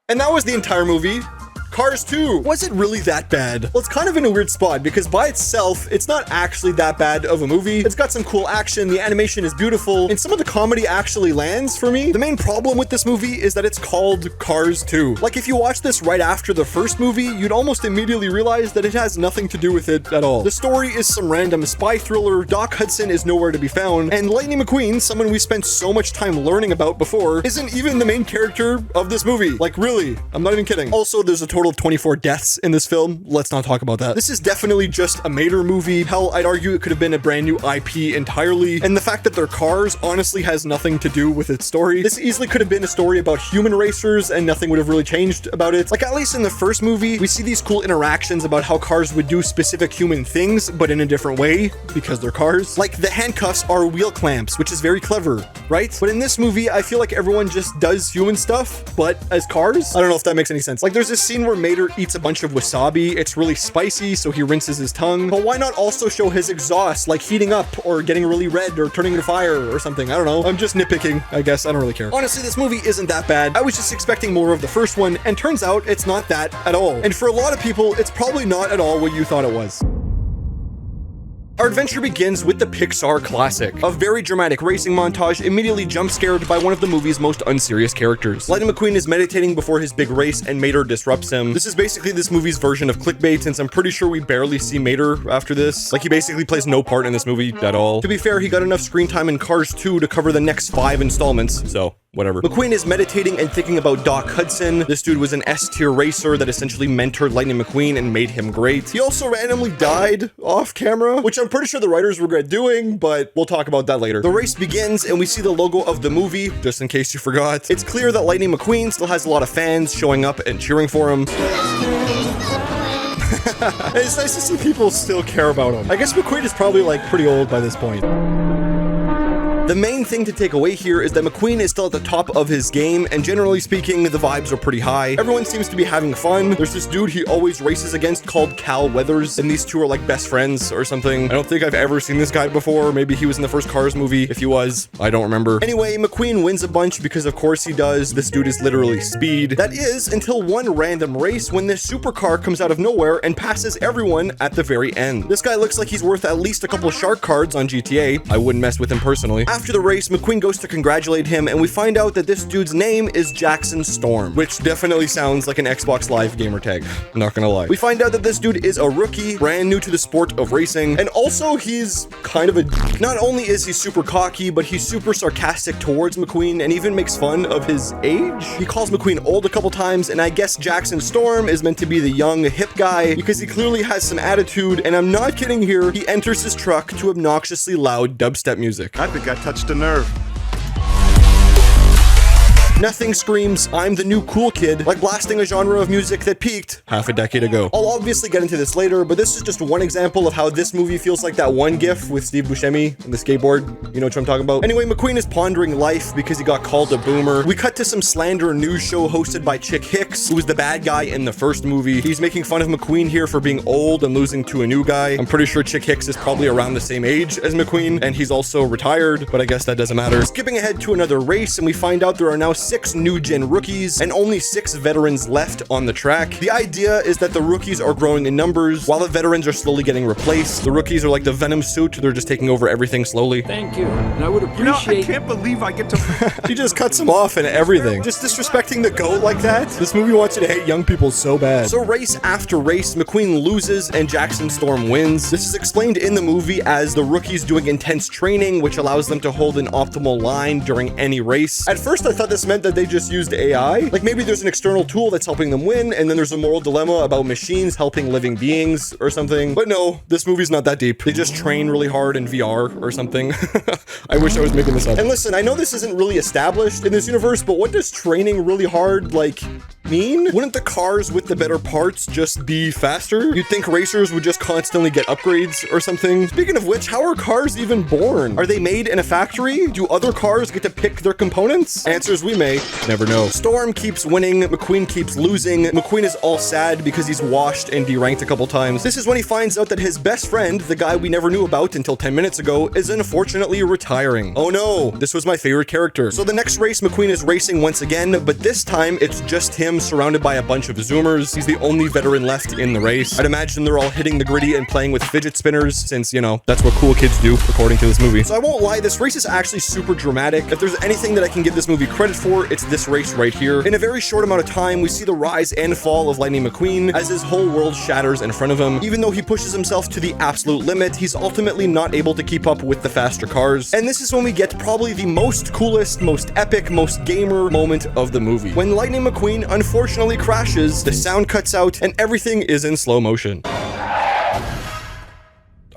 And that was the entire movie. Cars 2. Was it really that bad? Well, it's kind of in a weird spot because by itself, it's not actually that bad of a movie. It's got some cool action, the animation is beautiful, and some of the comedy actually lands for me. The main problem with this movie is that it's called Cars 2. Like, if you watch this right after the first movie, you'd almost immediately realize that it has nothing to do with it at all. The story is some random spy thriller, Doc Hudson is nowhere to be found, and Lightning McQueen, someone we spent so much time learning about before, isn't even the main character of this movie. Like, really, I'm not even kidding. Also, there's a total total of 24 deaths in this film. Let's not talk about that. This is definitely just a Mater movie. Hell, I'd argue it could have been a brand new IP entirely. And the fact that they're cars honestly has nothing to do with its story. This easily could have been a story about human racers and nothing would have really changed about it. Like, at least in the first movie, we see these cool interactions about how cars would do specific human things, but in a different way because they're cars. Like, the handcuffs are wheel clamps, which is very clever, right? But in this movie, I feel like everyone just does human stuff, but as cars. I don't know if that makes any sense. Like, there's this scene where Mater eats a bunch of wasabi. It's really spicy, so he rinses his tongue. But why not also show his exhaust, like heating up or getting really red or turning to fire or something? I don't know. I'm just nitpicking, I guess. I don't really care. Honestly, this movie isn't that bad. I was just expecting more of the first one, and turns out it's not that at all. And for a lot of people, it's probably not at all what you thought it was. Our adventure begins with the Pixar classic, a very dramatic racing montage immediately jump-scared by one of the movie's most unserious characters. Lightning McQueen is meditating before his big race and Mater disrupts him. This is basically this movie's version of clickbait, since I'm pretty sure we barely see Mater after this. Like, he basically plays no part in this movie at all. To be fair, he got enough screen time in Cars 2 to cover the next 5 installments, so whatever. McQueen is meditating and thinking about Doc Hudson. This dude was an S-tier racer that essentially mentored Lightning McQueen and made him great. He also randomly died off camera, which I'm pretty sure the writers regret doing, but we'll talk about that later. The race begins and we see the logo of the movie, just in case you forgot. It's clear that Lightning McQueen still has a lot of fans showing up and cheering for him. It's nice to see people still care about him. I guess McQueen is probably like pretty old by this point. The main thing to take away here is that McQueen is still at the top of his game, and generally speaking, the vibes are pretty high. Everyone seems to be having fun. There's this dude he always races against called Cal Weathers, and these two are like best friends or something. I don't think I've ever seen this guy before. Maybe he was in the first Cars movie. If he was, I don't remember. Anyway, McQueen wins a bunch because of course he does. This dude is literally speed. That is, until one random race when this supercar comes out of nowhere and passes everyone at the very end. This guy looks like he's worth at least a couple shark cards on GTA. I wouldn't mess with him personally. After the race, McQueen goes to congratulate him, and we find out that this dude's name is Jackson Storm, which definitely sounds like an Xbox Live gamer tag. I'm not gonna lie. We find out that this dude is a rookie, brand new to the sport of racing, and also he's kind of a... Not only is he super cocky, but he's super sarcastic towards McQueen and even makes fun of his age. He calls McQueen old a couple times, and I guess Jackson Storm is meant to be the young, hip guy because he clearly has some attitude, and I'm not kidding here. He enters his truck to obnoxiously loud dubstep music. I think I touched a nerve. Nothing screams, I'm the new cool kid, like blasting a genre of music that peaked half a decade ago. I'll obviously get into this later, but this is just one example of how this movie feels like that one gif with Steve Buscemi and the skateboard. You know what I'm talking about? Anyway, McQueen is pondering life because he got called a boomer. We cut to some slander news show hosted by Chick Hicks, who was the bad guy in the first movie. He's making fun of McQueen here for being old and losing to a new guy. I'm pretty sure Chick Hicks is probably around the same age as McQueen, and he's also retired, but I guess that doesn't matter. Skipping ahead to another race, and we find out there are now 6 new-gen rookies and only 6 veterans left on the track. The idea is that the rookies are growing in numbers while the veterans are slowly getting replaced. The rookies are like the Venom suit. They're just taking over everything slowly. Thank you. And I would appreciate... You know, I can't believe I get to... He just cuts him off and everything. Just disrespecting the GOAT like that? This movie wants you to hate young people so bad. So race after race, McQueen loses and Jackson Storm wins. This is explained in the movie as the rookies doing intense training, which allows them to hold an optimal line during any race. At first, I thought this meant that they just used AI. Like maybe there's an external tool that's helping them win, and then there's a moral dilemma about machines helping living beings or something. But no, this movie's not that deep. They just train really hard in VR or something. I wish I was making this up. And listen, I know this isn't really established in this universe, but what does training really hard, like, mean? Wouldn't the cars with the better parts just be faster? You'd think racers would just constantly get upgrades or something. Speaking of which, how are cars even born? Are they made in a factory? Do other cars get to pick their components? Answers we may never know. Storm keeps winning, McQueen keeps losing. McQueen is all sad because he's washed and deranked a couple times. This is when he finds out that his best friend, the guy we never knew about until 10 minutes ago, is unfortunately retiring. Oh no, this was my favorite character. So the next race, McQueen is racing once again, but this time it's just him surrounded by a bunch of zoomers. He's the only veteran left in the race. I'd imagine they're all hitting the gritty and playing with fidget spinners since, you know, that's what cool kids do according to this movie. So I won't lie, this race is actually super dramatic. If there's anything that I can give this movie credit for, it's this race right here. In a very short amount of time, we see the rise and fall of Lightning McQueen as his whole world shatters in front of him. Even though he pushes himself to the absolute limit, he's ultimately not able to keep up with the faster cars. And this is when we get probably the most coolest, most epic, most gamer moment of the movie. When Lightning McQueen unfortunately crashes, the sound cuts out, and everything is in slow motion.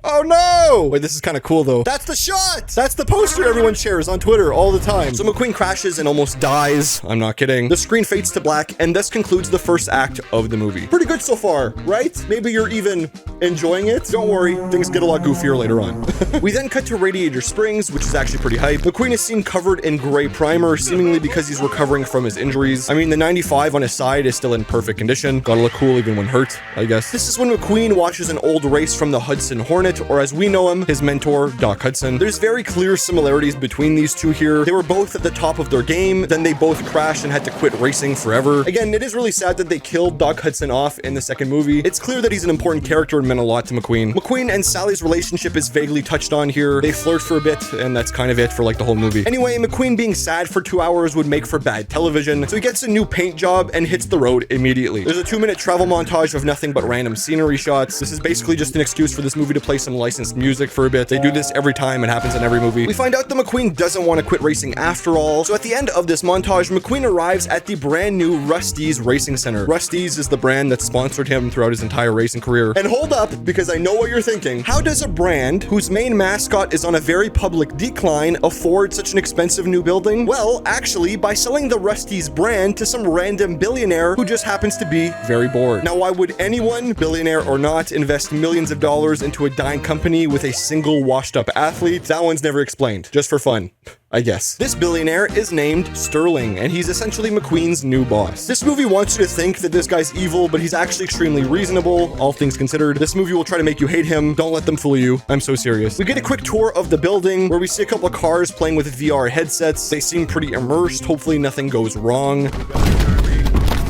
Oh no! Wait, this is kind of cool though. That's the shot! That's the poster everyone shares on Twitter all the time. So McQueen crashes and almost dies. I'm not kidding. The screen fades to black, and this concludes the first act of the movie. Pretty good so far, right? Maybe you're even enjoying it. Don't worry, things get a lot goofier later on. We then cut to Radiator Springs, which is actually pretty hype. McQueen is seen covered in gray primer, seemingly because he's recovering from his injuries. I mean, the 95 on his side is still in perfect condition. Gotta look cool even when hurt, I guess. This is when McQueen watches an old race from the Hudson Hornet, or as we know him, his mentor, Doc Hudson. There's very clear similarities between these two here. They were both at the top of their game, then they both crashed and had to quit racing forever. Again, it is really sad that they killed Doc Hudson off in the second movie. It's clear that he's an important character and meant a lot to McQueen. McQueen and Sally's relationship is vaguely touched on here. They flirt for a bit, and that's kind of it for like the whole movie. Anyway, McQueen being sad for 2 hours would make for bad television, so he gets a new paint job and hits the road immediately. There's a 2-minute travel montage of nothing but random scenery shots. This is basically just an excuse for this movie to play some licensed music for a bit. They do this every time. It happens in every movie. We find out that McQueen doesn't want to quit racing after all. So at the end of this montage, McQueen arrives at the brand new Rusty's Racing Center. Rusty's is the brand that sponsored him throughout his entire racing career. And hold up, because I know what you're thinking. How does a brand whose main mascot is on a very public decline afford such an expensive new building? Well, actually, by selling the Rusty's brand to some random billionaire who just happens to be very bored. Now, why would anyone, billionaire or not, invest millions of dollars into a dying company with a single washed up athlete? That one's never explained. Just for fun, I guess. This billionaire is named Sterling, and he's essentially McQueen's new boss. This movie wants you to think that this guy's evil, but he's actually extremely reasonable, all things considered. This movie will try to make you hate him. Don't let them fool you. I'm so serious. We get a quick tour of the building where we see a couple of cars playing with VR headsets. They seem pretty immersed. Hopefully nothing goes wrong.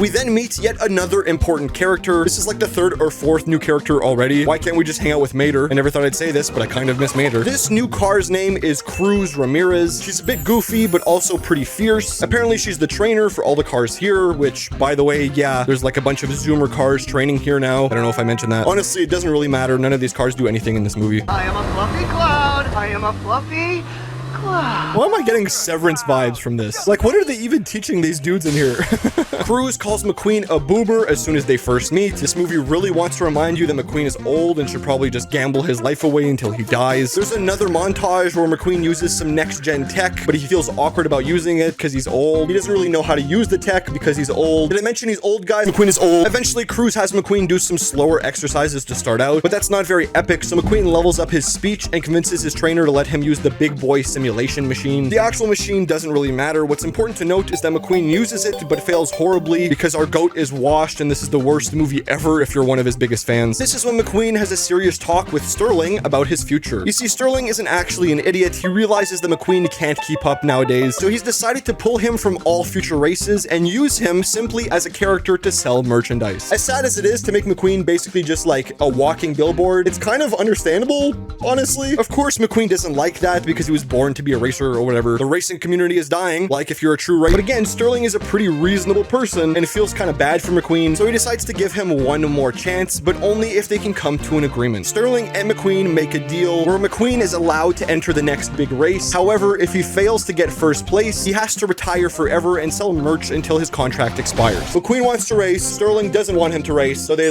We then meet yet another important character. This is like the 3rd or 4th new character already. Why can't we just hang out with Mater? I never thought I'd say this, but I kind of miss Mater. This new car's name is Cruz Ramirez. She's a bit goofy, but also pretty fierce. Apparently, she's the trainer for all the cars here, which, by the way, yeah, there's like a bunch of Zoomer cars training here now. I don't know if I mentioned that. Honestly, it doesn't really matter. None of these cars do anything in this movie. I am a fluffy cloud. I am a fluffy cloud. Why am I getting Severance vibes from this? Like, what are they even teaching these dudes in here? Cruz calls McQueen a boomer as soon as they first meet. This movie really wants to remind you that McQueen is old and should probably just gamble his life away until he dies. There's another montage where McQueen uses some next-gen tech, but he feels awkward about using it because he's old. He doesn't really know how to use the tech because he's old. Did I mention he's old, guys? McQueen is old. Eventually, Cruz has McQueen do some slower exercises to start out, but that's not very epic, so McQueen levels up his speech and convinces his trainer to let him use the big boy simulation machine. The actual machine doesn't really matter. What's important to note is that McQueen uses it, but fails horribly because our goat is washed, and this is the worst movie ever if you're one of his biggest fans. This is when McQueen has a serious talk with Sterling about his future. You see, Sterling isn't actually an idiot. He realizes that McQueen can't keep up nowadays, so he's decided to pull him from all future races and use him simply as a character to sell merchandise. As sad as it is to make McQueen basically just like a walking billboard, it's kind of understandable, honestly. Of course, McQueen doesn't like that because he was born to be a racer or whatever. The racing community is dying, like if you're a true racer. But again, Sterling is a pretty reasonable person and feels kind of bad for McQueen, so he decides to give him one more chance, but only if they can come to an agreement. Sterling and McQueen make a deal where McQueen is allowed to enter the next big race. However, if he fails to get first place, he has to retire forever and sell merch until his contract expires. McQueen wants to race, Sterling doesn't want him to race, so they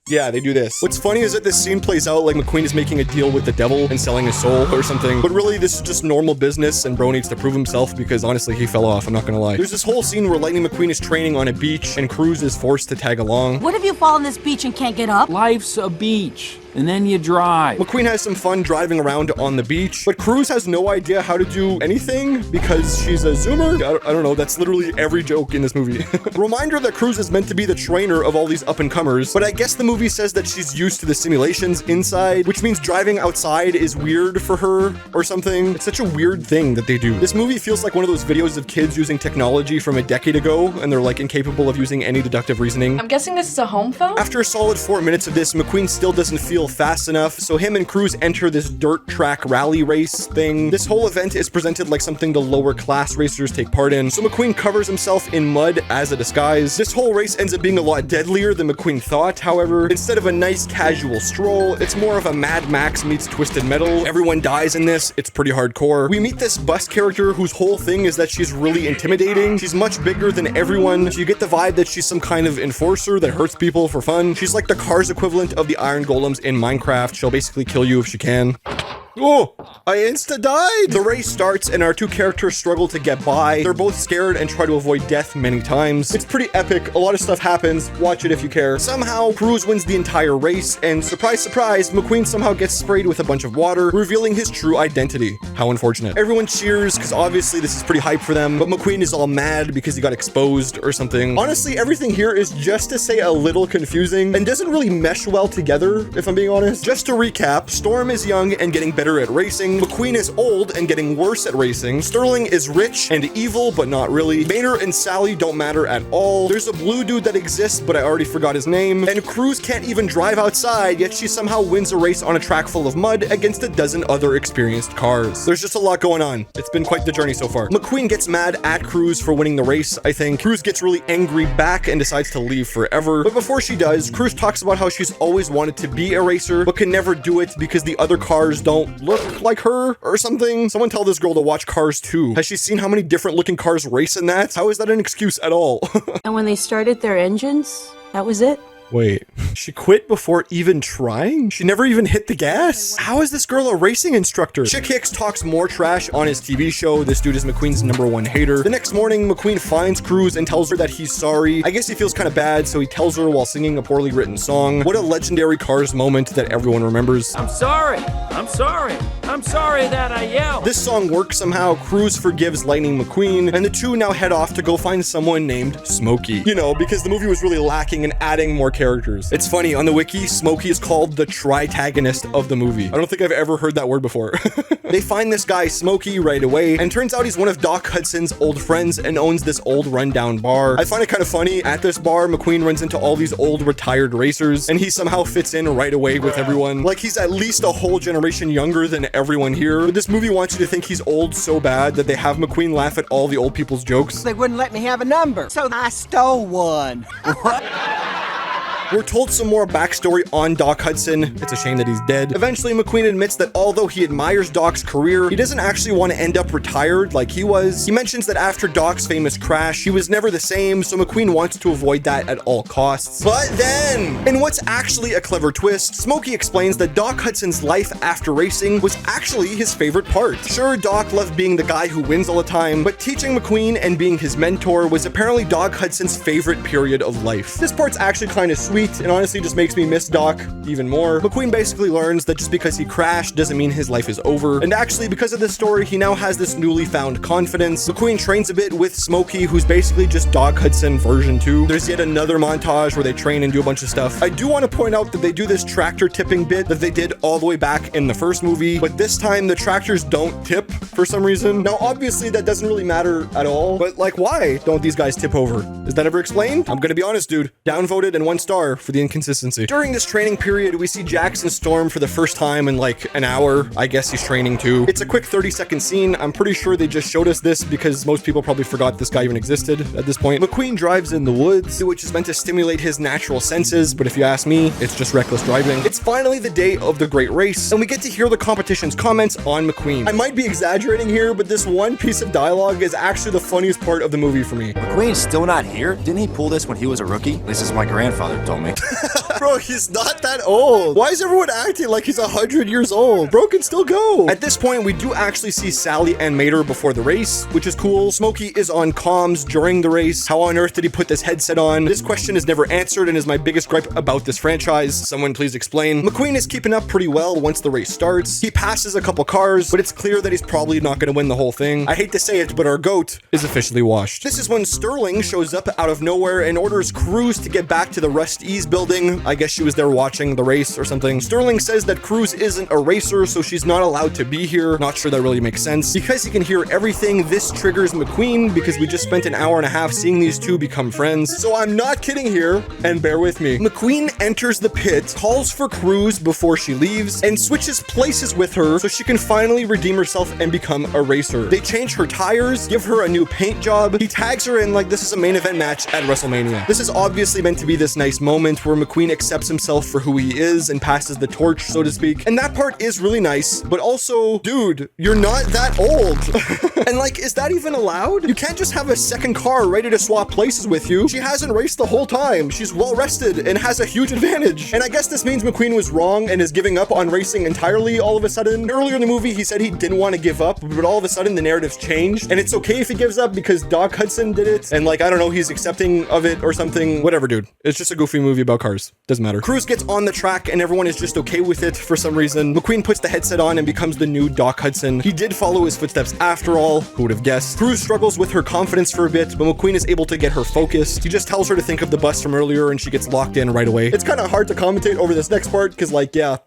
yeah, they do this. What's funny is that this scene plays out like McQueen is making a deal with the devil and selling his soul or something, but really this is just normal business and bro needs to prove himself because honestly he fell off, I'm not gonna lie. There's this whole scene where Lightning McQueen is training on a beach and Cruz is forced to tag along. What if you fall on this beach and can't get up? Life's a beach, and then you drive. McQueen has some fun driving around on the beach, but Cruz has no idea how to do anything because she's a Zoomer? I don't know, that's literally every joke in this movie. Reminder that Cruz is meant to be the trainer of all these up-and-comers, but I guess the movie says that she's used to the simulations inside, which means driving outside is weird for her or something. It's such a weird thing that they do. This movie feels like one of those videos of kids using technology from a decade ago, and they're like incapable of using any deductive reasoning. I'm guessing this is a home phone? After a solid 4 minutes of this, McQueen still doesn't feel fast enough, so him and Cruz enter this dirt track rally race thing. This whole event is presented like something the lower class racers take part in, so McQueen covers himself in mud as a disguise. This whole race ends up being a lot deadlier than McQueen thought, however. Instead of a nice casual stroll, it's more of a Mad Max meets Twisted Metal. Everyone dies in this, it's pretty hardcore. We meet this bus character whose whole thing is that she's really intimidating. She's much bigger than everyone, so you get the vibe that she's some kind of enforcer that hurts people for fun. She's like the Cars equivalent of the Iron Golems in Minecraft. She'll basically kill you if she can. Oh, I insta-died! The race starts and our two characters struggle to get by. They're both scared and try to avoid death many times. It's pretty epic. A lot of stuff happens. Watch it if you care. Somehow, Cruz wins the entire race, and surprise, surprise, McQueen somehow gets sprayed with a bunch of water, revealing his true identity. How unfortunate. Everyone cheers, because obviously this is pretty hype for them, but McQueen is all mad because he got exposed or something. Honestly, everything here is just to say a little confusing and doesn't really mesh well together, if I'm being honest. Just to recap, Storm is young and getting better at racing. McQueen is old and getting worse at racing. Sterling is rich and evil, but not really. Maynard and Sally don't matter at all. There's a blue dude that exists, but I already forgot his name. And Cruz can't even drive outside, yet she somehow wins a race on a track full of mud against a dozen other experienced cars. There's just a lot going on. It's been quite the journey so far. McQueen gets mad at Cruz for winning the race, I think. Cruz gets really angry back and decides to leave forever. But before she does, Cruz talks about how she's always wanted to be a racer, but can never do it because the other cars don't look like her or something. Someone tell this girl to watch Cars 2. Has she seen how many different looking cars race in that? How is that an excuse at all? And when they started their engines, that was it. Wait, she quit before even trying? She never even hit the gas? How is this girl a racing instructor? Chick Hicks talks more trash on his TV show. This dude is McQueen's #1 hater. The next morning, McQueen finds Cruz and tells her that he's sorry. I guess he feels kind of bad, so he tells her while singing a poorly written song. What a legendary Cars moment that everyone remembers. I'm sorry. I'm sorry. I'm sorry that I yelled. This song works somehow. Cruz forgives Lightning McQueen, and the two now head off to go find someone named Smokey. You know, because the movie was really lacking in adding more characters. It's funny, on the wiki, Smokey is called the tritagonist of the movie. I don't think I've ever heard that word before. They find this guy Smokey right away, and turns out he's one of Doc Hudson's old friends and owns this old rundown bar. I find it kind of funny. At this bar, McQueen runs into all these old retired racers, and he somehow fits in right away with everyone. Like he's at least a whole generation younger than everyone here. But this movie wants you to think he's old so bad that they have McQueen laugh at all the old people's jokes. They wouldn't let me have a number, so I stole one. We're told some more backstory on Doc Hudson. It's a shame that he's dead. Eventually, McQueen admits that although he admires Doc's career, he doesn't actually want to end up retired like he was. He mentions that after Doc's famous crash, he was never the same, so McQueen wants to avoid that at all costs. But then, in what's actually a clever twist, Smokey explains that Doc Hudson's life after racing was actually his favorite part. Sure, Doc loved being the guy who wins all the time, but teaching McQueen and being his mentor was apparently Doc Hudson's favorite period of life. This part's actually kind of sweet, and honestly just makes me miss Doc even more. McQueen basically learns that just because he crashed doesn't mean his life is over, and actually because of this story he now has this newly found confidence. McQueen trains a bit with Smokey, who's basically just Doc Hudson version 2. There's yet another montage where they train and do a bunch of stuff. I do want to point out that they do this tractor tipping bit that they did all the way back in the first movie, but this time the tractors don't tip for some reason. Now obviously that doesn't really matter at all, but like why don't these guys tip over? Is that ever explained? I'm gonna be honest, dude. Downvoted and 1 star for the inconsistency. During this training period, we see Jackson Storm for the first time in like an hour. I guess he's training too. It's a quick 30-second scene. I'm pretty sure they just showed us this because most people probably forgot this guy even existed at this point. McQueen drives in the woods, which is meant to stimulate his natural senses, but if you ask me, it's just reckless driving. It's finally the day of the great race, and we get to hear the competition's comments on McQueen. I might be exaggerating here, but this one piece of dialogue is actually the funniest part of the movie for me. McQueen's still not here? Didn't he pull this when he was a rookie? This is my grandfather told me. Bro, he's not that old. Why is everyone acting like he's 100 years old? Bro can still go. At this point, we do actually see Sally and Mater before the race, which is cool. Smokey is on comms during the race. How on earth did he put this headset on? This question is never answered and is my biggest gripe about this franchise. Someone please explain. McQueen is keeping up pretty well once the race starts. He passes a couple cars, but it's clear that he's probably not going to win the whole thing. I hate to say it, but our GOAT is officially washed. This is when Sterling shows up out of nowhere and orders Cruz to get back to the Rust E's building. I guess she was there watching the race or something. Sterling says that Cruz isn't a racer, so she's not allowed to be here. Not sure that really makes sense. Because he can hear everything, this triggers McQueen because we just spent an hour and a half seeing these two become friends. So I'm not kidding here, and bear with me. McQueen enters the pit, calls for Cruz before she leaves, and switches places with her so she can finally redeem herself and become a racer. They change her tires, give her a new paint job. He tags her in like this is a main event match at WrestleMania. This is obviously meant to be this nice moment where McQueen accepts himself for who he is and passes the torch, so to speak. And that part is really nice, but also, dude, you're not that old. And like, is that even allowed? You can't just have a second car ready to swap places with you. She hasn't raced the whole time. She's well rested and has a huge advantage. And I guess this means McQueen was wrong and is giving up on racing entirely all of a sudden. Earlier in the movie, he said he didn't want to give up, but all of a sudden the narrative's changed. And it's okay if he gives up because Doc Hudson did it. And like, I don't know, he's accepting of it or something. Whatever, dude. It's just a goofy movie about cars. Doesn't matter. Cruz gets on the track and everyone is just okay with it for some reason. McQueen puts the headset on and becomes the new Doc Hudson. He did follow his footsteps after all. Who would have guessed? Cruz struggles with her confidence for a bit, but McQueen is able to get her focused. He just tells her to think of the bus from earlier and she gets locked in right away. It's kind of hard to commentate over this next part because like, yeah,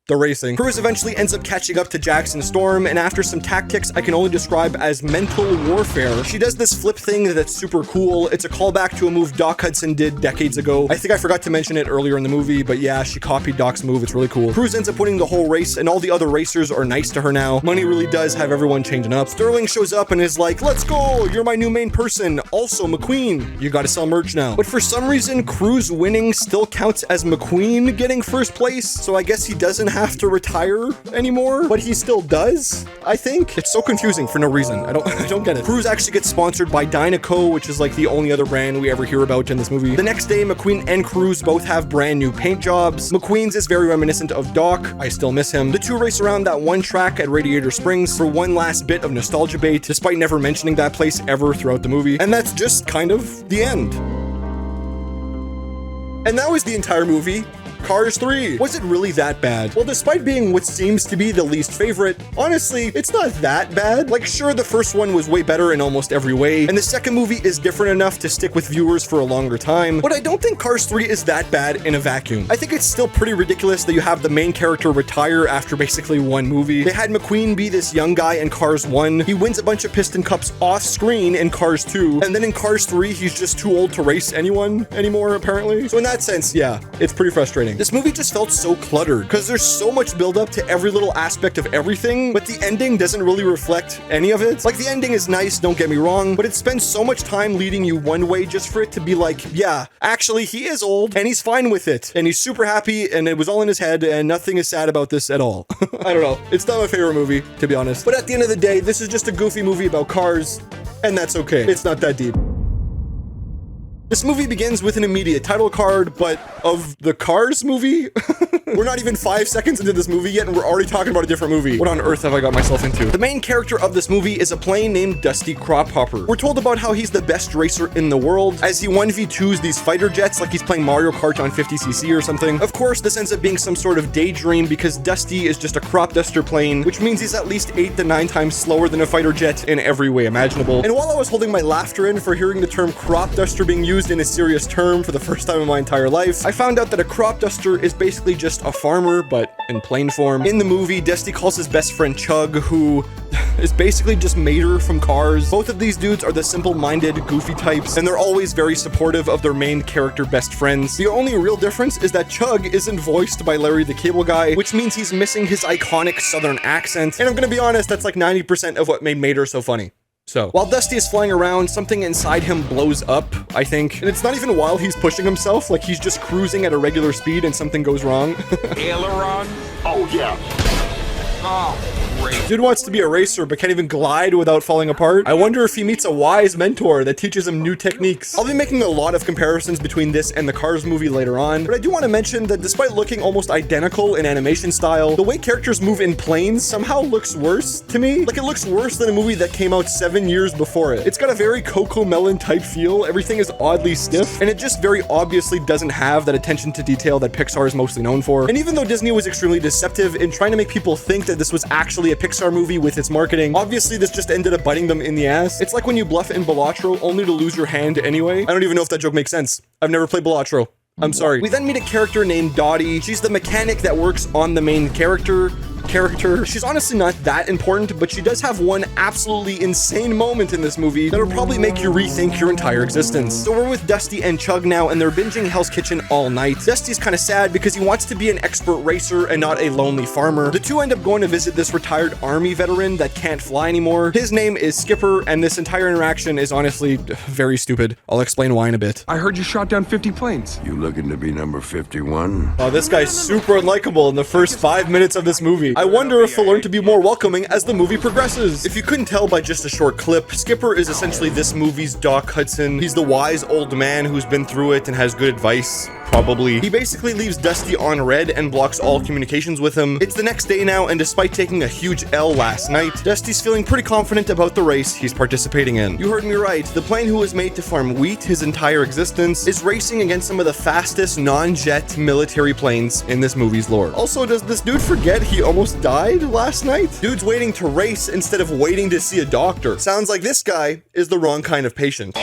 the racing. Cruz eventually ends up catching up to Jackson Storm, and after some tactics I can only describe as mental warfare, she does this flip thing that's super cool. It's a callback to a move Doc Hudson did decades ago. I think I forgot to mention it earlier in the movie, but yeah, she copied Doc's move. It's really cool. Cruz ends up winning the whole race, and all the other racers are nice to her now. Money really does have everyone changing up. Sterling shows up and is like, let's go, you're my new main person. Also, McQueen, you gotta sell merch now. But for some reason, Cruz winning still counts as McQueen getting first place, so I guess he doesn't have to retire anymore, but he still does, I think. It's so confusing for no reason. I don't get it. Cruz actually gets sponsored by Dynaco, which is like the only other brand we ever hear about in this movie. The next day, McQueen and Cruz both have brand new paint jobs. McQueen's is very reminiscent of Doc. I still miss him. The two race around that one track at Radiator Springs for one last bit of nostalgia bait, despite never mentioning that place ever throughout the movie. And that's just kind of the end. And that was the entire movie. Cars 3. Was it really that bad? Well, despite being what seems to be the least favorite, honestly, it's not that bad. Like, sure, the first one was way better in almost every way, and the second movie is different enough to stick with viewers for a longer time, but I don't think Cars 3 is that bad in a vacuum. I think it's still pretty ridiculous that you have the main character retire after basically one movie. They had McQueen be this young guy in Cars 1, he wins a bunch of Piston Cups off screen in Cars 2, and then in Cars 3, he's just too old to race anyone anymore, apparently. So in that sense, yeah, it's pretty frustrating. This movie just felt so cluttered because there's so much build up to every little aspect of everything, but the ending doesn't really reflect any of it. Like, the ending is nice, don't get me wrong, but it spends so much time leading you one way just for it to be like, yeah, actually he is old and he's fine with it and he's super happy and it was all in his head and nothing is sad about this at all. I don't know. It's not my favorite movie, to be honest. But at the end of the day, this is just a goofy movie about cars, and that's okay. It's not that deep. This movie begins with an immediate title card, but of the Cars movie? We're not even 5 seconds into this movie yet, and we're already talking about a different movie. What on earth have I got myself into? The main character of this movie is a plane named Dusty Crophopper. We're told about how he's the best racer in the world, as he 1v2s these fighter jets like he's playing Mario Kart on 50cc or something. Of course, this ends up being some sort of daydream because Dusty is just a crop duster plane, which means he's at least 8 to 9 times slower than a fighter jet in every way imaginable. And while I was holding my laughter in for hearing the term crop duster being used in a serious term for the first time in my entire life, I found out that a crop duster is basically just a farmer, but in plane form. In the movie, Dusty calls his best friend Chug, who is basically just Mater from Cars. Both of these dudes are the simple-minded, goofy types, and they're always very supportive of their main character best friends. The only real difference is that Chug isn't voiced by Larry the Cable Guy, which means he's missing his iconic southern accent, and I'm gonna be honest, that's like 90% of what made Mater so funny. So, while Dusty is flying around, something inside him blows up, I think. And it's not even while he's pushing himself, like he's just cruising at a regular speed and something goes wrong. Aileron? Oh, yeah. Oh, great. Dude wants to be a racer, but can't even glide without falling apart. I wonder if he meets a wise mentor that teaches him new techniques. I'll be making a lot of comparisons between this and the Cars movie later on, but I do want to mention that despite looking almost identical in animation style, the way characters move in planes somehow looks worse to me. Like, it looks worse than a movie that came out 7 years before it. It's got a very Coco Melon type feel, everything is oddly stiff, and it just very obviously doesn't have that attention to detail that Pixar is mostly known for. And even though Disney was extremely deceptive in trying to make people think that this was actually a Pixar movie with its marketing, obviously this just ended up biting them in the ass. It's like when you bluff in Balatro only to lose your hand anyway. I don't even know if that joke makes sense. I've never played Balatro. I'm sorry. We then meet a character named Darzii. She's the mechanic that works on the main character. She's honestly not that important, but she does have one absolutely insane moment in this movie that'll probably make you rethink your entire existence. So we're with Dusty and Chug now, and they're binging Hell's Kitchen all night. Dusty's kind of sad because he wants to be an expert racer and not a lonely farmer. The two end up going to visit this retired army veteran that can't fly anymore. His name is Skipper, and this entire interaction is honestly very stupid. I'll explain why in a bit. I heard you shot down 50 planes. You looking to be number 51? Oh, this guy's super unlikable in the first 5 minutes of this movie. I wonder if he'll learn to be more welcoming as the movie progresses. If you couldn't tell by just a short clip, Skipper is essentially this movie's Doc Hudson. He's the wise old man who's been through it and has good advice. Probably. He basically leaves Dusty on red and blocks all communications with him. It's the next day now, and despite taking a huge L last night, Dusty's feeling pretty confident about the race he's participating in. You heard me right. The plane who was made to farm wheat his entire existence is racing against some of the fastest non-jet military planes in this movie's lore. Also, does this dude forget he almost died last night? Dude's waiting to race instead of waiting to see a doctor. Sounds like this guy is the wrong kind of patient.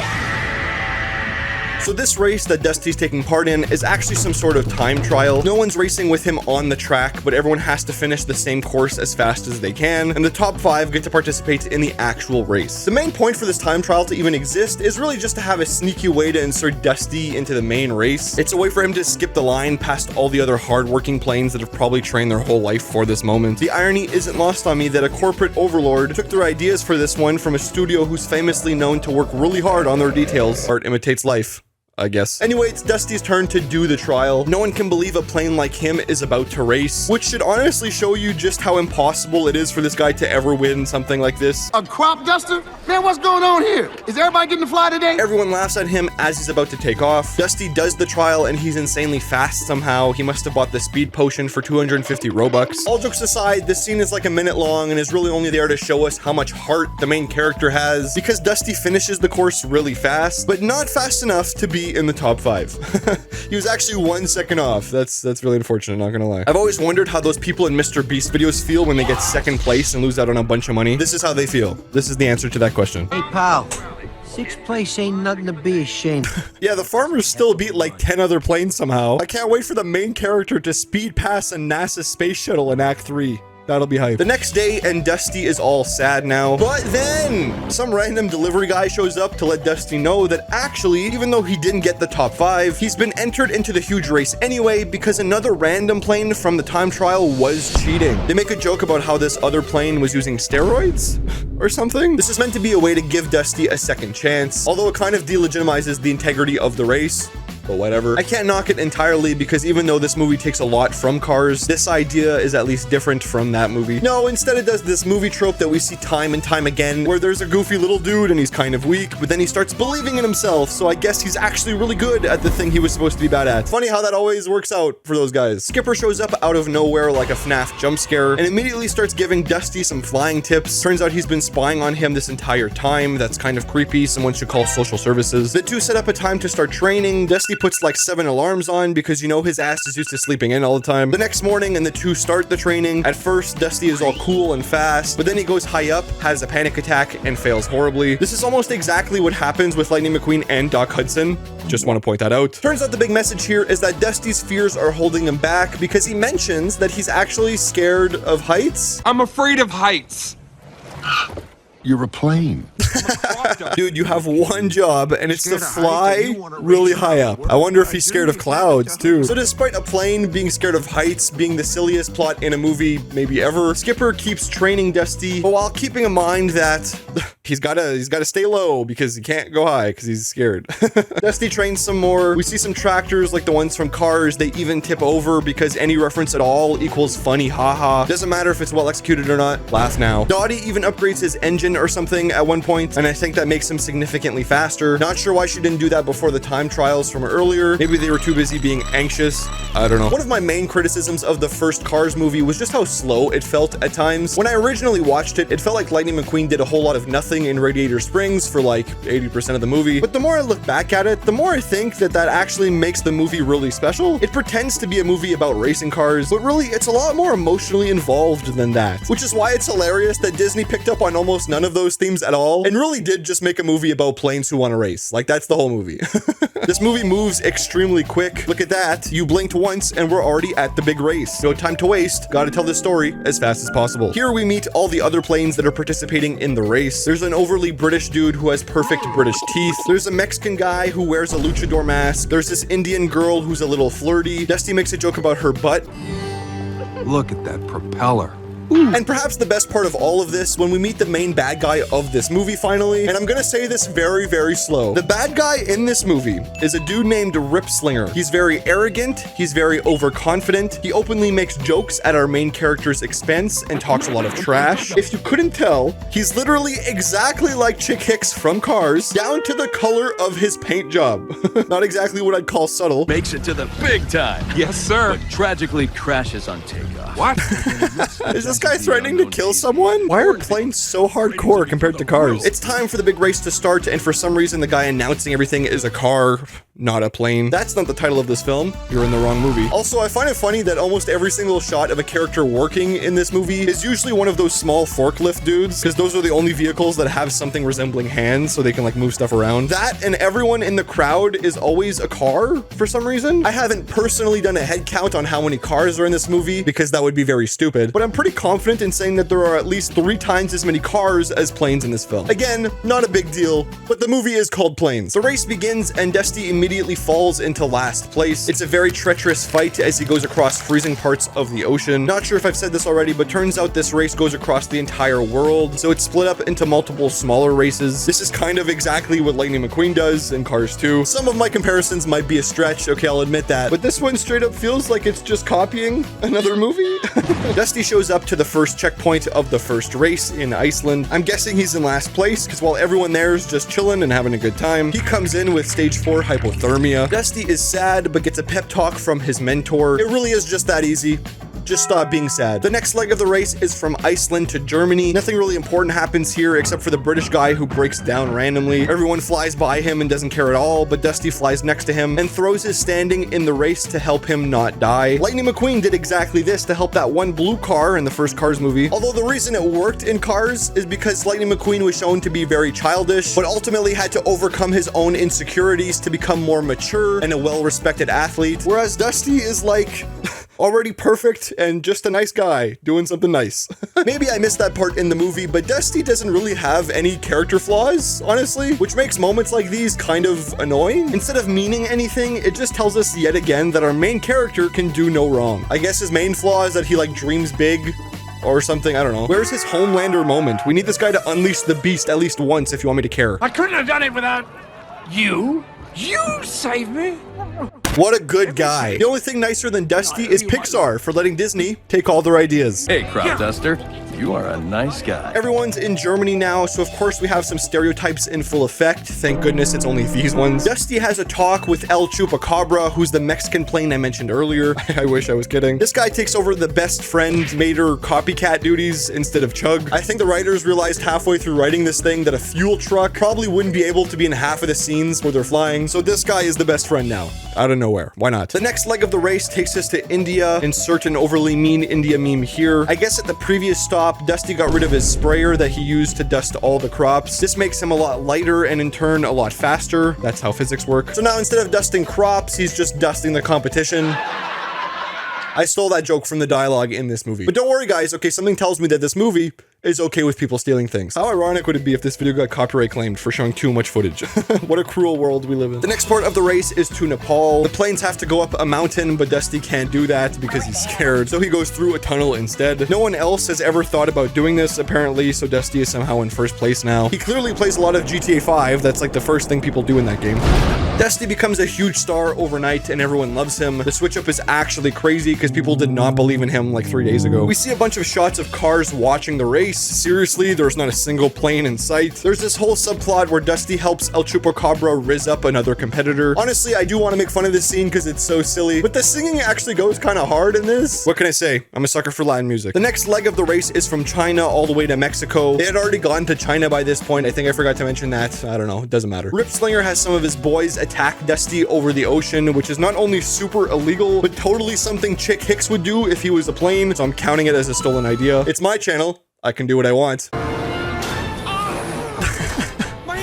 So this race that Dusty's taking part in is actually some sort of time trial. No one's racing with him on the track, but everyone has to finish the same course as fast as they can, and the top 5 get to participate in the actual race. The main point for this time trial to even exist is really just to have a sneaky way to insert Dusty into the main race. It's a way for him to skip the line past all the other hardworking planes that have probably trained their whole life for this moment. The irony isn't lost on me that a corporate overlord took their ideas for this one from a studio who's famously known to work really hard on their details. Art imitates life, I guess. Anyway, it's Dusty's turn to do the trial. No one can believe a plane like him is about to race, which should honestly show you just how impossible it is for this guy to ever win something like this. A crop duster? Man, what's going on here? Is everybody getting to fly today? Everyone laughs at him as he's about to take off. Dusty does the trial and he's insanely fast somehow. He must have bought the speed potion for 250 Robux. All jokes aside, this scene is like a minute long and is really only there to show us how much heart the main character has, because Dusty finishes the course really fast, but not fast enough to be in the top 5. He was actually 1 second off. That's really unfortunate, not gonna lie. I've always wondered how those people in Mr. Beast videos feel when they get second place and lose out on a bunch of money. This is how they feel. This is the answer to that question. Hey, pal. 6th place ain't nothing to be ashamed of. Yeah, the farmers still beat like 10 other planes somehow. I can't wait for the main character to speed past a NASA space shuttle in Act 3. That'll be hype. The next day, and Dusty is all sad now. But then, some random delivery guy shows up to let Dusty know that actually, even though he didn't get the top 5, he's been entered into the huge race anyway because another random plane from the time trial was cheating. They make a joke about how this other plane was using steroids or something. This is meant to be a way to give Dusty a second chance, although it kind of delegitimizes the integrity of the race. But whatever. I can't knock it entirely because even though this movie takes a lot from Cars, this idea is at least different from that movie. No, instead it does this movie trope that we see time and time again, where there's a goofy little dude and he's kind of weak, but then he starts believing in himself, so I guess he's actually really good at the thing he was supposed to be bad at. Funny how that always works out for those guys. Skipper shows up out of nowhere like a FNAF jump scare and immediately starts giving Dusty some flying tips. Turns out he's been spying on him this entire time. That's kind of creepy. Someone should call social services. The two set up a time to start training. Dusty puts like 7 alarms on because you know his ass is used to sleeping in all the time. The next morning and the two start the training. At first, Dusty is all cool and fast, but then he goes high up, has a panic attack, and fails horribly. This is almost exactly what happens with Lightning McQueen and Doc Hudson. Just want to point that out. Turns out the big message here is that Dusty's fears are holding him back because he mentions that he's actually scared of heights. I'm afraid of heights. You're a plane. Dude, you have one job, and it's to fly really high up. I wonder if he's scared of clouds, too. So despite a plane being scared of heights being the silliest plot in a movie maybe ever, Skipper keeps training Dusty, but while keeping in mind that he's gotta stay low because he can't go high because he's scared. Dusty trains some more. We see some tractors like the ones from Cars. They even tip over because any reference at all equals funny haha. Doesn't matter if it's well executed or not. Laugh now. Darzii even upgrades his engine or something at one point, and I think that makes him significantly faster. Not sure why she didn't do that before the time trials from earlier. Maybe they were too busy being anxious. I don't know. One of my main criticisms of the first Cars movie was just how slow it felt at times. When I originally watched it, it felt like Lightning McQueen did a whole lot of nothing living in Radiator Springs for like 80% of the movie. But the more I look back at it, the more I think that actually makes the movie really special. It pretends to be a movie about racing cars, but really it's a lot more emotionally involved than that, which is why it's hilarious that Disney picked up on almost none of those themes at all and really did just make a movie about planes who want to race. Like, that's the whole movie. This movie moves extremely quick. Look at that. You blinked once and we're already at the big race. No time to waste. Gotta tell this story as fast as possible. Here we meet all the other planes that are participating in the race. There's an overly British dude who has perfect British teeth. There's a Mexican guy who wears a luchador mask. There's this Indian girl who's a little flirty. Dusty makes a joke about her butt. Look at that propeller. And perhaps the best part of all of this, when we meet the main bad guy of this movie finally, and I'm gonna say this very, very slow. The bad guy in this movie is a dude named Rip Slinger. He's very arrogant, he's very overconfident, he openly makes jokes at our main character's expense and talks a lot of trash. If you couldn't tell, he's literally exactly like Chick Hicks from Cars, down to the color of his paint job. Not exactly what I'd call subtle. Makes it to the big time. Yes, sir. But tragically crashes on takeoff. What? Is this guy threatening to kill someone? Why are planes so hardcore compared to cars? It's time for the big race to start, and for some reason the guy announcing everything is a car, not a plane. That's not the title of this film. You're in the wrong movie. Also, I find it funny that almost every single shot of a character working in this movie is usually one of those small forklift dudes, because those are the only vehicles that have something resembling hands so they can like move stuff around. That and everyone in the crowd is always a car for some reason. I haven't personally done a head count on how many cars are in this movie because that would be very stupid, but I'm pretty confident in saying that there are at least 3 times as many cars as planes in this film. Again, not a big deal, but the movie is called Planes. The race begins and Dusty immediately falls into last place. It's a very treacherous fight as he goes across freezing parts of the ocean. Not sure if I've said this already, but turns out this race goes across the entire world, so it's split up into multiple smaller races. This is kind of exactly what Lightning McQueen does in Cars 2. Some of my comparisons might be a stretch, okay, I'll admit that, but this one straight up feels like it's just copying another movie. Dusty shows up to the first checkpoint of the first race in Iceland. I'm guessing he's in last place because while everyone there is just chilling and having a good time, he comes in with stage 4 hypothermia. Dusty is sad but gets a pep talk from his mentor. It really is just that easy. Just stop being sad. The next leg of the race is from Iceland to Germany. Nothing really important happens here except for the British guy who breaks down randomly. Everyone flies by him and doesn't care at all, but Dusty flies next to him and throws his standing in the race to help him not die. Lightning McQueen did exactly this to help that one blue car in the first Cars movie. Although the reason it worked in Cars is because Lightning McQueen was shown to be very childish, but ultimately had to overcome his own insecurities to become more mature and a well-respected athlete. Whereas Dusty is like already perfect and just a nice guy doing something nice. Maybe I missed that part in the movie, but Dusty doesn't really have any character flaws, honestly, which makes moments like these kind of annoying. Instead of meaning anything, it just tells us yet again that our main character can do no wrong. I guess his main flaw is that he like dreams big or something, I don't know. Where's his Homelander moment? We need this guy to unleash the beast at least once if you want me to care. I couldn't have done it without you. You saved me. What a good guy. The only thing nicer than Dusty is Pixar for letting Disney take all their ideas. Hey, crowd duster, you are a nice guy. Everyone's in Germany now, so of course we have some stereotypes in full effect. Thank goodness it's only these ones. Dusty has a talk with El Chupacabra, who's the Mexican plane I mentioned earlier. I wish I was kidding. This guy takes over the best friend Mater copycat duties instead of Chug. I think the writers realized halfway through writing this thing that a fuel truck probably wouldn't be able to be in half of the scenes where they're flying, so this guy is the best friend now. Out of nowhere. Why not? The next leg of the race takes us to India. Insert an overly mean India meme here. I guess at the previous stop, Dusty got rid of his sprayer that he used to dust all the crops. This makes him a lot lighter and in turn a lot faster. That's how physics work. So now instead of dusting crops, he's just dusting the competition. I stole that joke from the dialogue in this movie. But don't worry guys, okay, something tells me that this movie is okay with people stealing things. How ironic would it be if this video got copyright claimed for showing too much footage? What a cruel world we live in. The next part of the race is to Nepal. The planes have to go up a mountain, but Dusty can't do that because he's scared, so he goes through a tunnel instead. No one else has ever thought about doing this, apparently, so Dusty is somehow in first place now. He clearly plays a lot of GTA 5. That's like the first thing people do in that game. Dusty becomes a huge star overnight and everyone loves him. The switch up is actually crazy because people did not believe in him like 3 days ago. We see a bunch of shots of cars watching the race, race, seriously, there's not a single plane in sight. There's this whole subplot where Dusty helps El Chupacabra rizz up another competitor. Honestly, I do want to make fun of this scene because it's so silly, but the singing actually goes kind of hard in this. What can I say? I'm a sucker for Latin music. The next leg of the race is from China all the way to Mexico. They had already gone to China by this point. I think I forgot to mention that. I don't know. It doesn't matter. Ripslinger has some of his boys attack Dusty over the ocean, which is not only super illegal, but totally something Chick Hicks would do if he was a plane, so I'm counting it as a stolen idea. It's my channel. I can do what I want.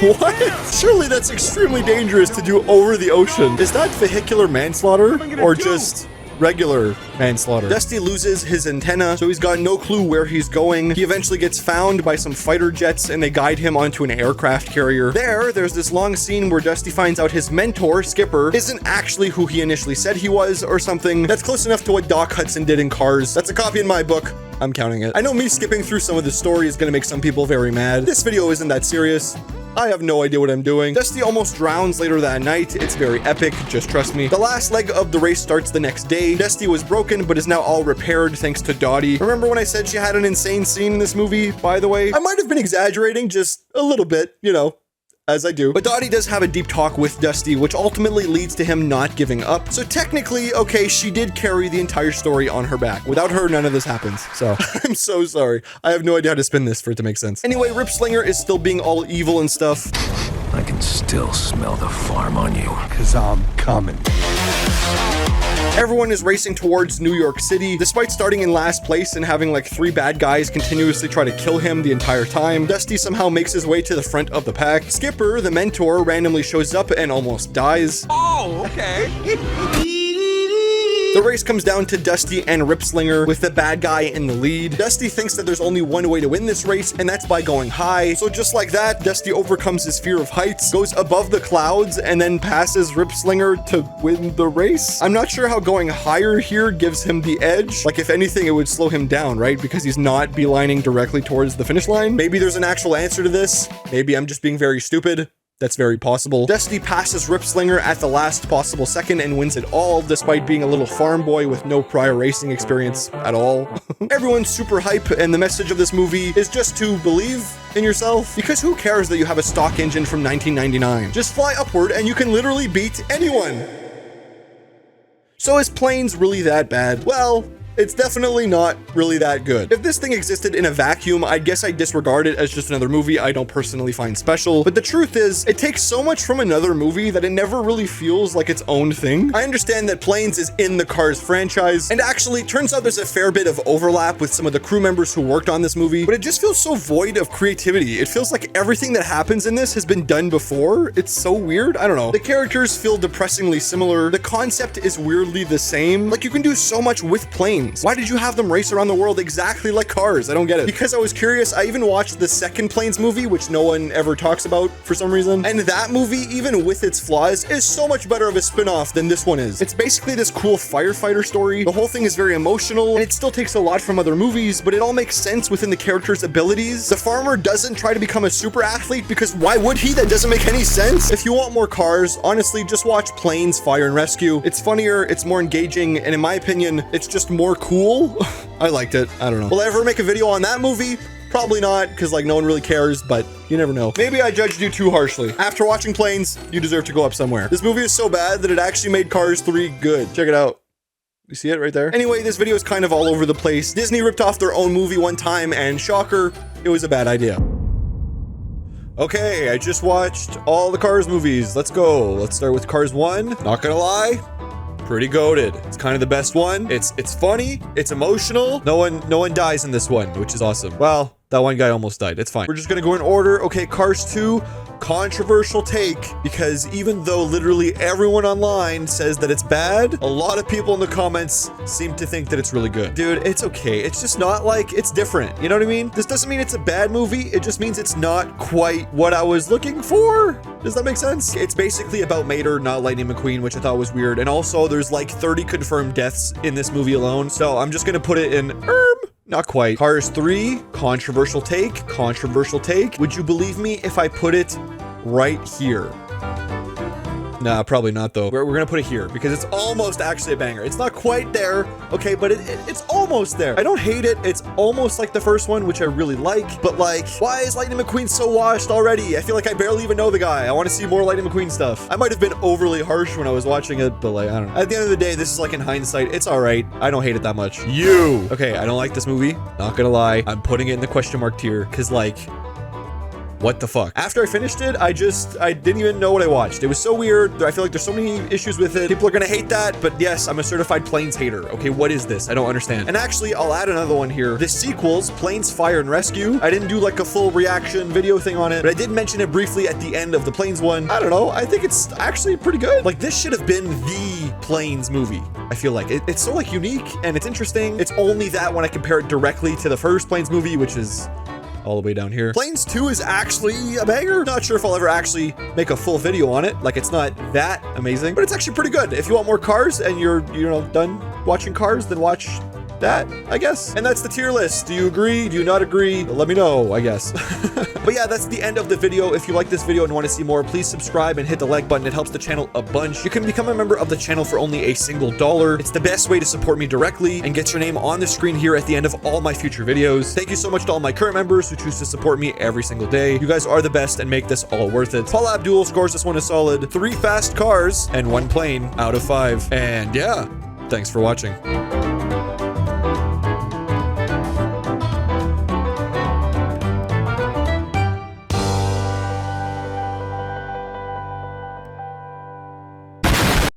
What? Surely that's extremely dangerous to do over the ocean. Is that vehicular manslaughter or just regular manslaughter? Dusty loses his antenna, so he's got no clue where he's going. He eventually gets found by some fighter jets and they guide him onto an aircraft carrier. There's this long scene where Dusty finds out his mentor, Skipper, isn't actually who he initially said he was or something. That's close enough to what Doc Hudson did in Cars. That's a copy in my book. I'm counting it. I know me skipping through some of the story is gonna make some people very mad. This video isn't that serious. I have no idea what I'm doing. Dusty almost drowns later that night. It's very epic, just trust me. The last leg of the race starts the next day. Dusty was broken, but is now all repaired thanks to Dottie. Remember when I said she had an insane scene in this movie, by the way? I might have been exaggerating just a little bit, you know, as I do. But Dottie does have a deep talk with Dusty, which ultimately leads to him not giving up. So technically, okay, she did carry the entire story on her back. Without her, none of this happens. So I'm so sorry. I have no idea how to spin this for it to make sense. Anyway, Ripslinger is still being all evil and stuff. I can still smell the farm on you. 'Cause I'm coming. Everyone is racing towards New York City. Despite starting in last place and having like 3 bad guys continuously try to kill him the entire time, Dusty somehow makes his way to the front of the pack. Skipper, the mentor, randomly shows up and almost dies. Oh, okay. The race comes down to Dusty and Ripslinger with the bad guy in the lead. Dusty thinks that there's only one way to win this race, and that's by going high. So just like that, Dusty overcomes his fear of heights, goes above the clouds, and then passes Ripslinger to win the race. I'm not sure how going higher here gives him the edge. Like if anything, it would slow him down, right? Because he's not beelining directly towards the finish line. Maybe there's an actual answer to this. Maybe I'm just being very stupid. That's very possible. Dusty passes Ripslinger at the last possible second and wins it all, despite being a little farm boy with no prior racing experience at all. Everyone's super hype, and the message of this movie is just to believe in yourself, because who cares that you have a stock engine from 1999? Just fly upward and you can literally beat anyone. So is planes really that bad? Well, it's definitely not really that good. If this thing existed in a vacuum, I guess I'd disregard it as just another movie I don't personally find special. But the truth is, it takes so much from another movie that it never really feels like its own thing. I understand that Planes is in the Cars franchise, and actually, turns out there's a fair bit of overlap with some of the crew members who worked on this movie, but it just feels so void of creativity. It feels like everything that happens in this has been done before. It's so weird. I don't know. The characters feel depressingly similar. The concept is weirdly the same. Like, you can do so much with planes. Why did you have them race around the world exactly like cars? I don't get it. Because I was curious, I even watched the second Planes movie, which no one ever talks about for some reason. And that movie, even with its flaws, is so much better of a spin-off than this one is. It's basically this cool firefighter story. The whole thing is very emotional, and it still takes a lot from other movies, but it all makes sense within the character's abilities. The farmer doesn't try to become a super athlete, because why would he? That doesn't make any sense. If you want more cars, honestly, just watch Planes, Fire and Rescue. It's funnier, it's more engaging, and in my opinion, it's just more cool. I liked it. I don't know. Will I ever make a video on that movie? Probably not, because like no one really cares, but you never know. Maybe I judged you too harshly. After watching Planes, you deserve to go up somewhere. This movie is so bad that it actually made Cars 3 good. Check it out. You see it right there? Anyway, this video is kind of all over the place. Disney ripped off their own movie one time, and shocker, it was a bad idea. Okay, I just watched all the Cars movies. Let's go. Let's start with Cars 1. Not gonna lie, pretty goated. It's kind of the best one. It's funny, it's emotional. No one dies in this one, which is awesome. Well, that one guy almost died. It's fine. We're just gonna go in order. Okay, Cars 2, controversial take, because even though literally everyone online says that it's bad, a lot of people in the comments seem to think that it's really good. Dude, it's okay. It's just not like, it's different. You know what I mean? This doesn't mean it's a bad movie. It just means it's not quite what I was looking for. Does that make sense? It's basically about Mater, not Lightning McQueen, which I thought was weird. And also there's like 30 confirmed deaths in this movie alone. So I'm just gonna put it in not quite. Cars 3, controversial take, controversial take. Would you believe me if I put it right here? Nah, probably not though. We're gonna put it here because it's almost actually a banger. It's not quite there, okay, but it's almost almost there. I don't hate it. It's almost like the first one, which I really like, but like, why is Lightning McQueen so washed already? I feel like I barely even know the guy. I want to see more Lightning McQueen stuff. I might have been overly harsh when I was watching it, but like, I don't know. At the end of the day, this is like in hindsight, it's all right. I don't hate it that much. Okay, I don't like this movie. Not gonna lie. I'm putting it in the question mark tier because like, what the fuck? After I finished it, I didn't even know what I watched. It was so weird. I feel like there's so many issues with it. People are gonna hate that, but yes, I'm a certified Planes hater. Okay, what is this? I don't understand. And actually, I'll add another one here. The sequels, Planes, Fire, and Rescue. I didn't do like a full reaction video thing on it, but I did mention it briefly at the end of the Planes one. I don't know. I think it's actually pretty good. Like, this should have been the Planes movie. I feel like it's so like unique and it's interesting. It's only that when I compare it directly to the first Planes movie, which is all the way down here. Planes 2 is actually a banger. Not sure if I'll ever actually make a full video on it. Like, it's not that amazing, but it's actually pretty good. If you want more cars and you're, you know, done watching cars, then watch that, I guess. And that's the tier list. Do you agree? Do you not agree? Let me know, I guess. But yeah, that's the end of the video. If you like this video and want to see more, please subscribe and hit the like button. It helps the channel a bunch. You can become a member of the channel for only a single $1. It's the best way to support me directly and get your name on the screen here at the end of all my future videos. Thank you so much to all my current members who choose to support me every single day. You guys are the best and make this all worth it. Paul Abdul scores this one a solid 3 fast cars and 1 plane out of 5. And yeah, thanks for watching.